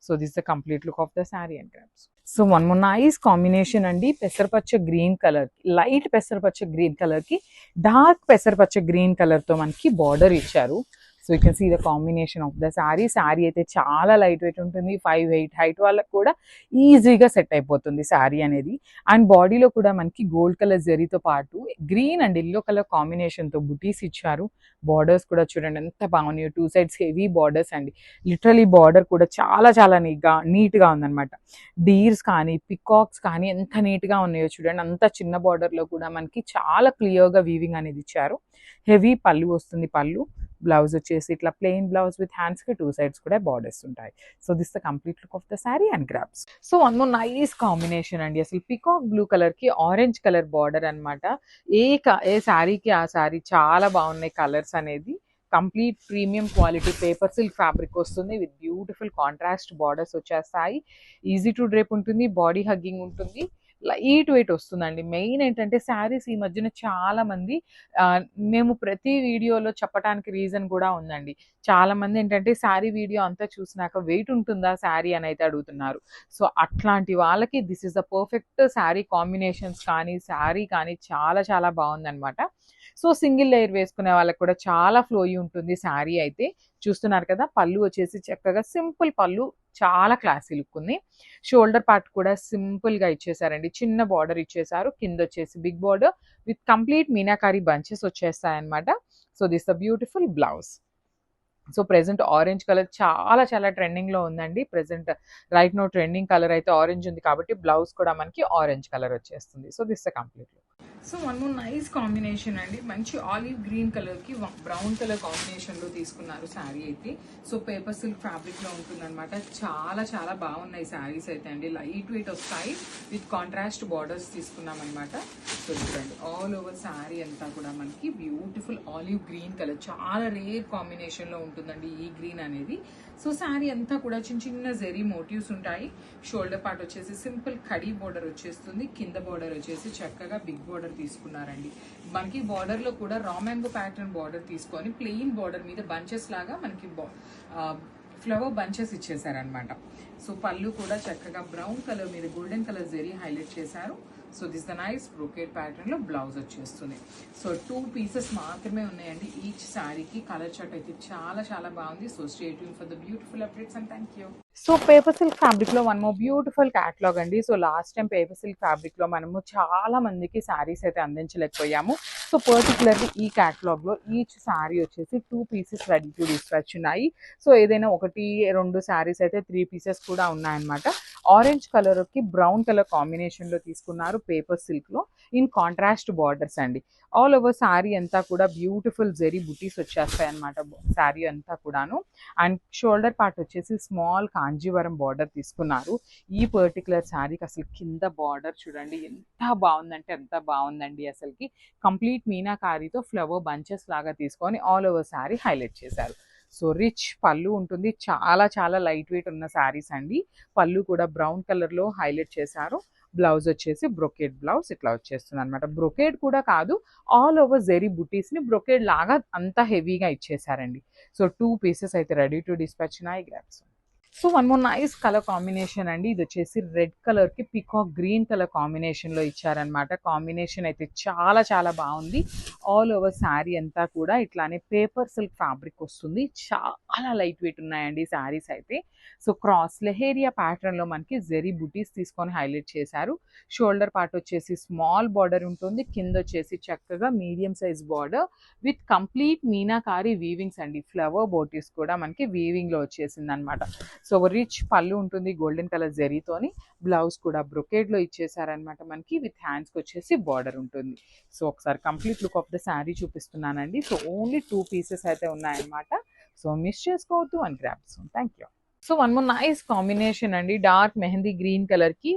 So this the complete look of the sari and grabs. So one more nice combination అండి, పెసరపచ్చ గ్రీన్ కలర్, లైట్ పెసరపచ్చ గ్రీన్ కలర్ కి డార్క్ పెసరపచ్చ గ్రీన్ కలర్ తో మనకి బార్డర్ ఇచ్చారు. So you can see the combination of the sari. Sari అయితే చాలా లైట్ వెయిట్ ఉంటుంది, 5'8" హైట్ వాళ్ళకి కూడా ఈజీగా సెట్ అయిపోతుంది శారీ అనేది. అండ్ బాడీలో కూడా మనకి గోల్డ్ కలర్ జరీతో పాటు గ్రీన్ అండ్ ఎల్లో కలర్ కాంబినేషన్తో బుటీస్ ఇచ్చారు. బార్డర్స్ కూడా చూడండి ఎంత బాగున్నాయో, టూ సైడ్స్ హెవీ బార్డర్స్ అండి. లిటరలీ బార్డర్ కూడా చాలా చాలా నీట్గా ఉందన్నమాట. డీర్స్ కానీ పికాక్స్ కానీ ఎంత నీట్గా ఉన్నాయో చూడండి, అంత చిన్న బార్డర్లో కూడా మనకి చాలా క్లియర్గా వీవింగ్ అనేది ఇచ్చారు. హెవీ పళ్ళు వస్తుంది, పళ్ళు బ్లౌజ్ వచ్చేసి ఇట్లా ప్లెయిన్ బ్లౌజ్ విత్ హ్యాండ్స్ కి టూ సైడ్స్ కూడా బార్డర్స్ ఉంటాయి. So this the complete look of the sari and grasp. So one more nice combination అండి, అసలు పికాక్ బ్లూ కలర్ కి ఆరెంజ్ కలర్ బార్డర్ అనమాట. ఏ శారీకి ఆ శారీ చాలా బాగున్నాయి కలర్స్ అనేది. Complete premium quality paper silk fabric వస్తుంది విత్ బ్యూటిఫుల్ కాంట్రాస్ట్ బార్డర్స్ వచ్చేస్తాయి. ఈజీ టు డ్రేప్ ఉంటుంది, బాడీ హగ్గింగ్ ఉంటుంది, లైట్ వెయిట్ వస్తుందండి. మెయిన్ ఏంటంటే శారీస్ ఈ మధ్యన చాలా మంది మేము ప్రతి వీడియోలో చెప్పడానికి రీజన్ కూడా ఉందండి. చాలా మంది ఏంటంటే శారీ వీడియో అంతా చూసినాక వెయిట్ ఉంటుందా శారీ అని అయితే అడుగుతున్నారు. సో అట్లాంటి వాళ్ళకి this is the perfect sari combinations కానీ శారీ కానీ చాలా చాలా బాగుందన్నమాట. సో సింగిల్ లేయర్ వేసుకునే వాళ్ళకి కూడా చాలా ఫ్లోయి ఉంటుంది శారీ అయితే. చూస్తున్నారు కదా, పళ్ళు వచ్చేసి చక్కగా సింపుల్ పళ్ళు, చాలా క్లాసీ లుక్ ఉంది. షోల్డర్ పార్ట్ కూడా సింపుల్ గా ఇచ్చేసారండి, చిన్న బార్డర్ ఇచ్చేసారు, కింద వచ్చేసి బిగ్ బార్డర్ విత్ కంప్లీట్ మీనాకారి బంచెస్ వచ్చేస్తాయి అనమాట. So this the beautiful blouse. So present orange colour చాలా చాలా ట్రెండింగ్ లో ఉందండి. Present right now trending colour అయితే ఆరెంజ్ ఉంది కాబట్టి బ్లౌజ్ కూడా మనకి ఆరెంజ్ కలర్ వచ్చేస్తుంది. So this complete look. So one more nice combination అండి, మంచి ఆలివ్ గ్రీన్ కలర్ కి బ్రౌన్ కలర్ కాంబినేషన్ లో తీసుకున్నారు శారీ అయితే. సో పేపర్ సిల్క్ ఫ్యాబ్రిక్ లో ఉంటుందన్నమాట. చాలా చాలా బాగున్నాయి శారీస్ అయితే అండి, లైట్ వెయిట్ వస్తాయి విత్ కాంట్రాస్ట్ బార్డర్స్ తీసుకున్నాం అనమాట. సో చూడండి ఆల్ ఓవర్ శారీ అంతా కూడా మనకి బ్యూటిఫుల్ ఆలివ్ గ్రీన్ కలర్, చాలా రేర్ కాంబినేషన్ లో ఉంటుందండి ఈ గ్రీన్ అనేది. సో శారీ అంతా కూడా చిన్న చిన్న జెరీ మోటివ్స్ ఉంటాయి. షోల్డర్ పార్ట్ వచ్చేసి సింపుల్ కడీ బోర్డర్ వచ్చేస్తుంది, కింద బోర్డర్ వచ్చేసి చక్కగా బిగ్ బోర్డర్ తీసుకున్నారండి. మనకి బార్డర్ లో కూడా రామాంగో ప్యాటర్న్ బార్డర్ తీసుకొని ప్లెయిన్ బార్డర్ మీద బంచెస్ లాగా మనకి ఫ్లవర్ బంచెస్ ఇచ్చేసారనమాట. సో పళ్ళు కూడా చక్కగా బ్రౌన్ కలర్ మీద గోల్డెన్ కలర్ జెరీ హైలైట్ చేశారు. So this the nice brocade pattern లో బ్లౌజ్ వచ్చేస్తుంది. సో 2 పీసెస్ మాత్రమే ఉన్నాయండి ఈచ్ శారీకి. కలర్ చార్ట్ అయితే చాలా చాలా బాగుంది. So stay tune for the beautiful updates and thank you. So paper silk fabric లో వన్ మోర్ బ్యూటిఫుల్ క్యాటలాగ్ అండి. So last time paper silk fabric లో మనము చాలా మందికి శారీస్ అయితే అందించలేకపోయాము. సో పర్టికులర్లీ ఈ క్యాటలాగ్ లో ఈచ్ శారీ వచ్చేసి 2 పీసెస్ రెడీ టు డిస్పాచ్ ఉన్నాయి. సో ఏదైనా 1-2 శారీస్ అయితే 3 పీసెస్ కూడా ఉన్నాయన్నమాట. ఆరెంజ్ కలర్ కి బ్రౌన్ కలర్ కాంబినేషన్ లో తీసుకున్నారు పేపర్ సిల్క్ లో ఇన్ కాంట్రాస్ట్ బార్డర్స్ అండి. ఆల్ ఓవర్ శారీ అంతా కూడా బ్యూటిఫుల్ జెరీ బుటీస్ వచ్చేస్తాయి అనమాట శారీ అంతా కూడాను. అండ్ షోల్డర్ పార్ట్ వచ్చేసి స్మాల్ కాంజీవరం బార్డర్ తీసుకున్నారు. ఈ పర్టికులర్ శారీకి అసలు కింద బార్డర్ చూడండి ఎంత బాగుందంటే ఎంత బాగుందండి. అసలుకి కంప్లీట్ మీనాకారితో ఫ్లవర్ బంచెస్ లాగా తీసుకొని ఆల్ ఓవర్ శారీ హైలైట్ చేశారు. సో రిచ్ పళ్ళు ఉంటుంది, చాలా చాలా లైట్ వెయిట్ ఉన్న శారీస్ అండి. పళ్ళు కూడా బ్రౌన్ కలర్ లో హైలైట్ చేశారు. బ్లౌజ్ వచ్చేసి బ్రొకేడ్ బ్లౌజ్ ఇట్లా వచ్చేస్తుంది అనమాట. బ్రొకేడ్ కూడా కాదు, ఆల్ ఓవర్ జెరీ బుటీస్ ని బ్రొకేడ్ లాగా అంతా హెవీగా ఇచ్చేసారండి. సో 2 పీసెస్ అయితే రెడీ టు డిస్పాచ్ ఉన్నాయి. Grasp. So one more nice colour combination అండి. ఇది వచ్చేసి రెడ్ కలర్ కి పీకాక్ గ్రీన్ కలర్ కాంబినేషన్ లో ఇచ్చారనమాట. కాంబినేషన్ అయితే చాలా చాలా బాగుంది. ఆల్ ఓవర్ శారీ అంతా కూడా ఇట్లానే పేపర్ సిల్క్ ఫ్యాబ్రిక్ వస్తుంది. చాలా లైట్ వెయిట్ ఉన్నాయండి శారీస్ అయితే. సో క్రాస్ లెహేరియా ప్యాటర్న్ లో మనకి జెరీ బుటీస్ తీసుకొని హైలైట్ చేశారు. షోల్డర్ పార్ట్ వచ్చేసి స్మాల్ బార్డర్ ఉంటుంది. కింద వచ్చేసి చక్కగా medium size border with complete meenakari weavings అండి. ఫ్లవర్ బోటీస్ కూడా మనకి వీవింగ్ లో వచ్చేసింది అనమాట. సో రిచ్ పళ్ళు ఉంటుంది గోల్డెన్ కలర్ జరీతోని. బ్లౌజ్ కూడా బ్రొకేడ్ లో ఇచ్చేసారనమాట మనకి. విత్ హ్యాండ్స్ కి వచ్చేసి బార్డర్ ఉంటుంది. సో ఒకసారి complete look of the sari చూపిస్తున్నానండి. సో ఓన్లీ 2 పీసెస్ అయితే ఉన్నాయన్నమాట. సో మిస్ చేసుకోవద్దు and grab soon. Thank you. So one more nice combination అండి. డార్క్ మెహందీ గ్రీన్ కలర్ కి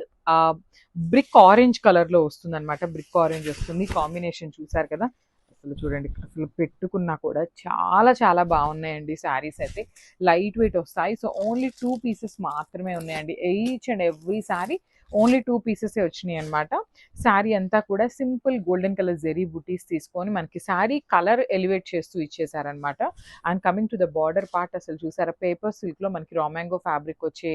బ్రిక్ ఆరెంజ్ కలర్ లో వస్తుంది అనమాట. బ్రిక్ ఆరెంజ్ వస్తుంది. కాంబినేషన్ చూసారు కదా, అసలు చూడండి, అసలు పెట్టుకున్నా కూడా చాలా చాలా బాగున్నాయండి శారీస్ అయితే. లైట్ వెయిట్ వస్తాయి. సో ఓన్లీ 2 పీసెస్ మాత్రమే ఉన్నాయండి. Each and every sari only 2 పీసెసే వచ్చినాయి అనమాట. శారీ అంతా కూడా సింపుల్ గోల్డెన్ కలర్ జెరీ బుటీస్ తీసుకొని మనకి శారీ కలర్ ఎలివేట్ చేస్తూ ఇచ్చేసారనమాట. And coming to the border part, అసలు చూసారా, పేపర్ సిల్క్ లో మనకి రామాంగో ఫ్యాబ్రిక్ వచ్చే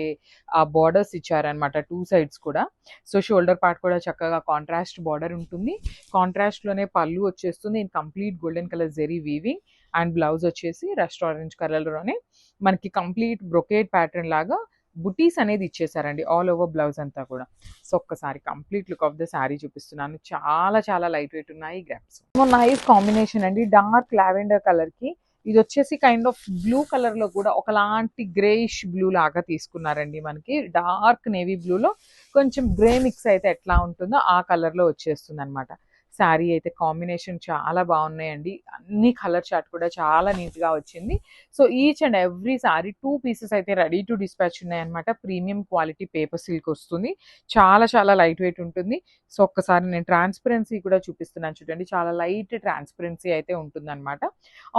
బార్డర్స్ ఇచ్చారనమాట 2 సైడ్స్ కూడా. సో షోల్డర్ పార్ట్ కూడా చక్కగా కాంట్రాస్ట్ బార్డర్ ఉంటుంది. కాంట్రాస్ట్ లోనే పళ్ళు వచ్చేస్తుంది in complete golden colour zari weaving. And blouse వచ్చేసి రస్ట్ ఆరెంజ్ కలర్ లోనే మనకి కంప్లీట్ బ్రొకేడ్ ప్యాటర్న్ లాగా బుటీస్ అనేది ఇచ్చేసారండి ఆల్ ఓవర్ బ్లౌజ్ అంతా కూడా. సో ఒక్కసారి complete look of the sari చూపిస్తున్నాను. చాలా చాలా లైట్ వెయిట్ ఉన్నాయి గ్రాప్స్. నైస్ కాంబినేషన్ అండి. డార్క్ లావెండర్ కలర్ కి ఇది వచ్చేసి కైండ్ ఆఫ్ బ్లూ కలర్ లో కూడా ఒకలాంటి గ్రేయిష్ బ్లూ లాగా తీసుకున్నారండి. మనకి డార్క్ నేవీ బ్లూ లో కొంచెం గ్రే మిక్స్ అయితే ఎట్లా ఉంటుందో ఆ కలర్ లో వచ్చేస్తుంది అనమాట. శారీ అయితే కాంబినేషన్ చాలా బాగున్నాయండి. అన్ని కలర్ చార్ట్ కూడా చాలా నీట్ గా వచ్చింది. So each and every sari 2 pieces అయితే రెడీ టు డిస్పాచ్ ఉన్నాయన్నమాట. ప్రీమియం క్వాలిటీ పేపర్ సిల్క్ వస్తుంది. చాలా చాలా లైట్ వెయిట్ ఉంటుంది. సో ఒక్కసారి నేను ట్రాన్స్పరెన్సీ కూడా చూపిస్తున్నాను చూడండి. చాలా లైట్ ట్రాన్స్పరెన్సీ అయితే ఉంటుంది అనమాట.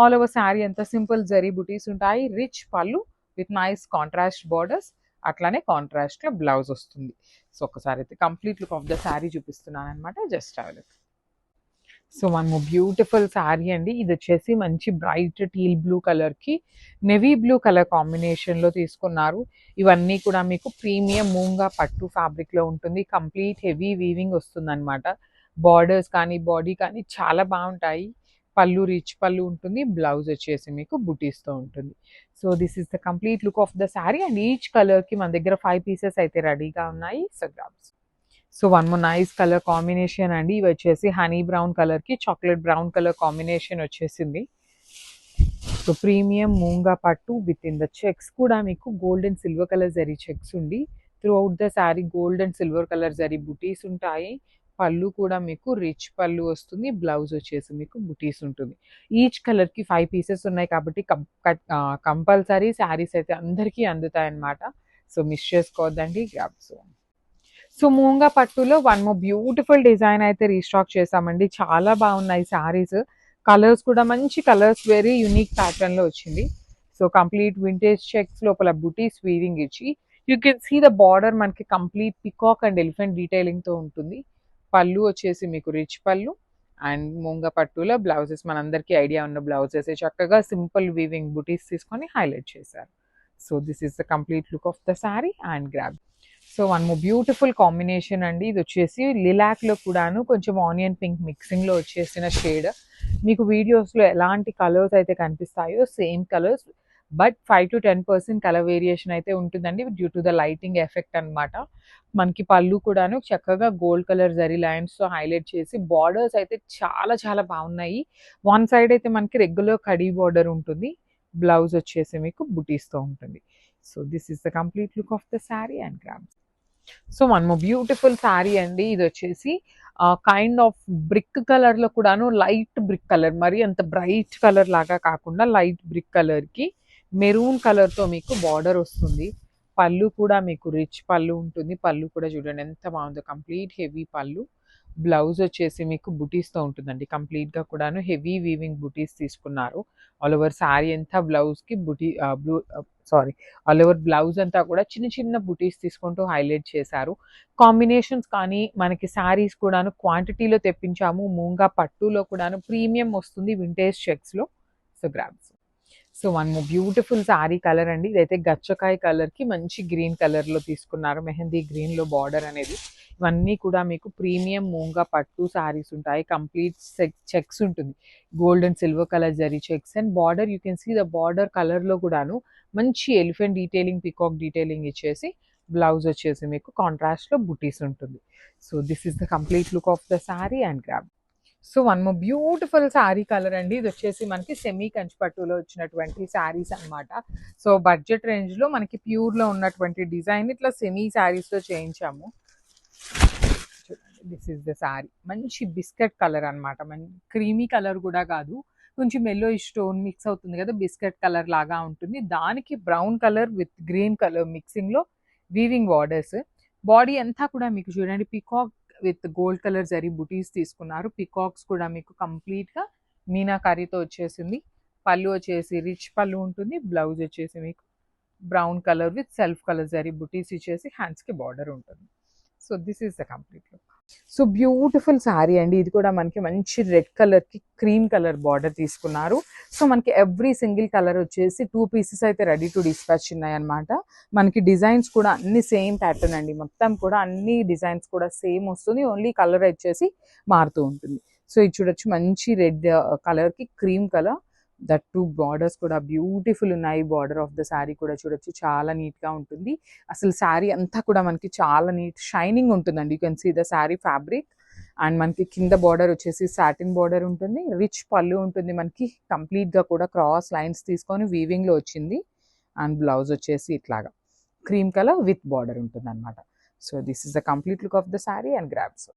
ఆల్ ఓవర్ శారీ అంతా సింపుల్ జరీ బుటీస్ ఉంటాయి. రిచ్ పళ్ళు విత్ నైస్ కాంట్రాస్ట్ బార్డర్స్. అట్లానే కాంట్రాస్ట్ లో బ్లౌజ్ వస్తుంది. సో ఒకసారి అయితే complete look of the sari చూపిస్తున్నాను అనమాట. Just have a look. So one beautiful sari అండి. ఇది వచ్చేసి మంచి బ్రైట్ టీల్ బ్లూ కలర్ కి నెవీ బ్లూ కలర్ కాంబినేషన్ లో తీసుకున్నారు. ఇవన్నీ కూడా మీకు ప్రీమియం మూంగా పట్టు ఫ్యాబ్రిక్ లో ఉంటుంది. కంప్లీట్ హెవీ వీవింగ్ వస్తుంది అనమాట. బార్డర్స్ కానీ బాడీ కానీ చాలా బాగుంటాయి. పళ్ళు రిచ్ పళ్ళు ఉంటుంది. బ్లౌజ్ వచ్చేసి మీకు బుటీస్ తో ఉంటుంది. So this is the complete look of the sari. And each colour కి మన దగ్గర 5 పీసెస్ అయితే రెడీగా ఉన్నాయి. So grabs. So one more nice colour combination అండి. ఇవి వచ్చేసి హనీ బ్రౌన్ కలర్ కి చాక్లెట్ బ్రౌన్ కలర్ కాంబినేషన్ వచ్చేసింది. సో ప్రీమియం మూంగా పట్టు విత్ ఇన్ ద చెక్స్ కూడా మీకు gold and silver colour zari checks ఉండి throughout the sari gold and silver colour zari బుటీస్ ఉంటాయి. పళ్ళు కూడా మీకు రిచ్ పళ్ళు వస్తుంది. బ్లౌజ్ వచ్చేసి మీకు బుటీస్ ఉంటుంది. ఈచ్ కలర్ కి 5 పీసెస్ ఉన్నాయి కాబట్టి కంపల్సరీ శారీస్ అయితే అందరికీ అందుతాయి అన్నమాట. సో మిస్ చేసుకోవద్దండి. గ్రాబ్స్. సో మూంగా పట్టులో వన్ మోర్ బ్యూటిఫుల్ డిజైన్ అయితే రీస్టాక్ చేసామండి. చాలా బాగున్నాయి శారీస్. కలర్స్ కూడా మంచి కలర్స్, వెరీ యూనిక్ ప్యాటర్న్ లో వచ్చింది. సో కంప్లీట్ వింటేజ్ చెక్స్ లోపల బుటీస్ వీవింగ్ ఇచ్చి you can see the border మనకి complete peacock and elephant detailing తో ఉంటుంది. పళ్ళు వచ్చేసి మీకు రిచ్ పళ్ళు. అండ్ మూంగా పట్టులో బ్లౌజెస్ మనందరికీ ఐడియా ఉన్న బ్లౌజెస్ చక్కగా సింపుల్ వీవింగ్ బుటీస్ తీసుకొని హైలైట్ చేశారు. So this is the complete look of the sari and grab. So one more beautiful combination అండి. ఇది వచ్చేసి లిలాక్ లో కూడాను కొంచెం ఆనియన్ పింక్ మిక్సింగ్ లో వచ్చేసిన షేడ్. మీకు వీడియోస్ లో ఎలాంటి కలర్స్ అయితే కనిపిస్తాయో same colours, but 5 to 10% colour variation అయితే ఉంటుందండి due to the lighting effect అనమాట. మనకి పళ్ళు కూడాను చక్కగా గోల్డ్ కలర్ జరీ లైన్స్ తో హైలైట్ చేసి బార్డర్స్ అయితే చాలా చాలా బాగున్నాయి. వన్ సైడ్ అయితే మనకి రెగ్యులర్ కడీ బార్డర్ ఉంటుంది. బ్లౌజ్ వచ్చేసి మీకు బుటీస్ తో ఉంటుంది. So this is the complete look of the sari and grams. So one more beautiful sari అండి. ఇది వచ్చేసి కైండ్ ఆఫ్ బ్రిక్ కలర్ లో కూడాను లైట్ బ్రిక్ కలర్, మరి అంత బ్రైట్ కలర్ లాగా కాకుండా లైట్ బ్రిక్ కలర్ కి మెరూన్ కలర్ తో మీకు బార్డర్ వస్తుంది. పళ్ళు కూడా మీకు రిచ్ పళ్ళు ఉంటుంది. పళ్ళు కూడా చూడండి ఎంత బాగుందో, కంప్లీట్ హెవీ పళ్ళు. బ్లౌజ్ వచ్చేసి మీకు బుటీస్ తో ఉంటుందండి. కంప్లీట్ గా కూడాను హెవీ వీవింగ్ బుటీస్ తీసుకున్నారు. ఆల్ ఓవర్ శారీ అంతా బ్లౌజ్ కి బుటీ ఆల్ ఓవర్ బ్లౌజ్ అంతా కూడా చిన్న చిన్న బుటీస్ తీసుకుంటూ హైలైట్ చేశారు. కాంబినేషన్స్ కానీ మనకి శారీస్ కూడాను క్వాంటిటీలో తెప్పించాము. మూంగా పట్టులో కూడాను ప్రీమియం వస్తుంది వింటేజ్ చెక్స్ లో. So grabs. So one more beautiful sorry colour అండి. ఇదైతే గచ్చకాయ కలర్‌కి మంచి గ్రీన్ కలర్‌లో తీసుకున్నారు. మెహందీ గ్రీన్‌లో బార్డర్ అనేది. ఇవన్నీ కూడా మీకు ప్రీమియం మూంగా పట్టు సారీస్ ఉంటాయి. కంప్లీట్ చెక్స్ ఉంటుంది. Gold and silver colour zari checks and border you can see the border కలర్‌లో కూడాను మంచి ఎలిఫెంట్ డీటెయిలింగ్, పీకాక్ డీటెయిలింగ్ ఇచ్చేసి బ్లౌజ్ వచ్చేసి మీకు కాంట్రాస్ట్‌లో బుటీస్ ఉంటుంది. So this is the complete look of the sari and grab. So one more beautiful sari colour అండి. ఇది వచ్చేసి మనకి సెమీ కంచి పట్టులో వచ్చినటువంటి శారీస్ అన్నమాట. సో బడ్జెట్ రేంజ్లో మనకి ప్యూర్లో ఉన్నటువంటి డిజైన్ ఇట్లా సెమీ శారీస్లో చేయించాము. చూడండి, దిస్ ఈస్ ద శారీ. మంచి బిస్కెట్ కలర్ అనమాట. క్రీమీ కలర్ కూడా కాదు, కొంచెం ఎల్లో స్టోన్ మిక్స్ అవుతుంది కదా, బిస్కెట్ కలర్ లాగా ఉంటుంది. దానికి brown colour with green colour మిక్సింగ్లో వీవింగ్ బార్డర్స్. బాడీ అంతా కూడా మీకు చూడండి peacock with gold colour zari బుటీస్ తీసుకున్నారు. పికాక్స్ కూడా మీకు కంప్లీట్గా మీనాకారీతో వచ్చేసింది. పళ్ళు వచ్చేసి రిచ్ పళ్ళు ఉంటుంది. బ్లౌజ్ వచ్చేసి మీకు brown colour with self colour zari బుటీస్ ఇచ్చేసి హ్యాండ్స్కి బార్డర్ ఉంటుంది. So this is the complete look. So beautiful sari అండి. ఇది కూడా మనకి మంచి రెడ్ కలర్కి క్రీమ్ కలర్ బార్డర్ తీసుకున్నారు. సో మనకి ఎవ్రీ సింగిల్ కలర్ వచ్చేసి 2 పీసెస్ అయితే రెడీ టు డిస్పాచ్ ఉన్నాయి అనమాట. మనకి డిజైన్స్ కూడా అన్ని సేమ్ ప్యాటర్న్ అండి. మొత్తం కూడా అన్ని డిజైన్స్ కూడా సేమ్ వస్తుంది. ఓన్లీ కలర్ వచ్చేసి మారుతూ ఉంటుంది. సో ఇది చూడొచ్చు, మంచి రెడ్ కలర్కి cream colour, that two borders కూడా బ్యూటిఫుల్ ఉన్నాయి. బార్డర్ ఆఫ్ ద శారీ కూడా చూడొచ్చు, చాలా నీట్గా ఉంటుంది. అసలు శారీ అంతా కూడా మనకి చాలా నీట్ షైనింగ్ ఉంటుందండి. You can see the sari fabric. And మనకి కింద బార్డర్ వచ్చేసి సాటిన్ బార్డర్ ఉంటుంది. రిచ్ పళ్ళు ఉంటుంది మనకి. కంప్లీట్గా కూడా క్రాస్ లైన్స్ తీసుకొని వీవింగ్లో వచ్చింది. అండ్ బ్లౌజ్ వచ్చేసి ఇట్లాగా క్రీమ్ కలర్ విత్ బార్డర్ ఉంటుంది అనమాట. So this is the complete look of the sari and grabs.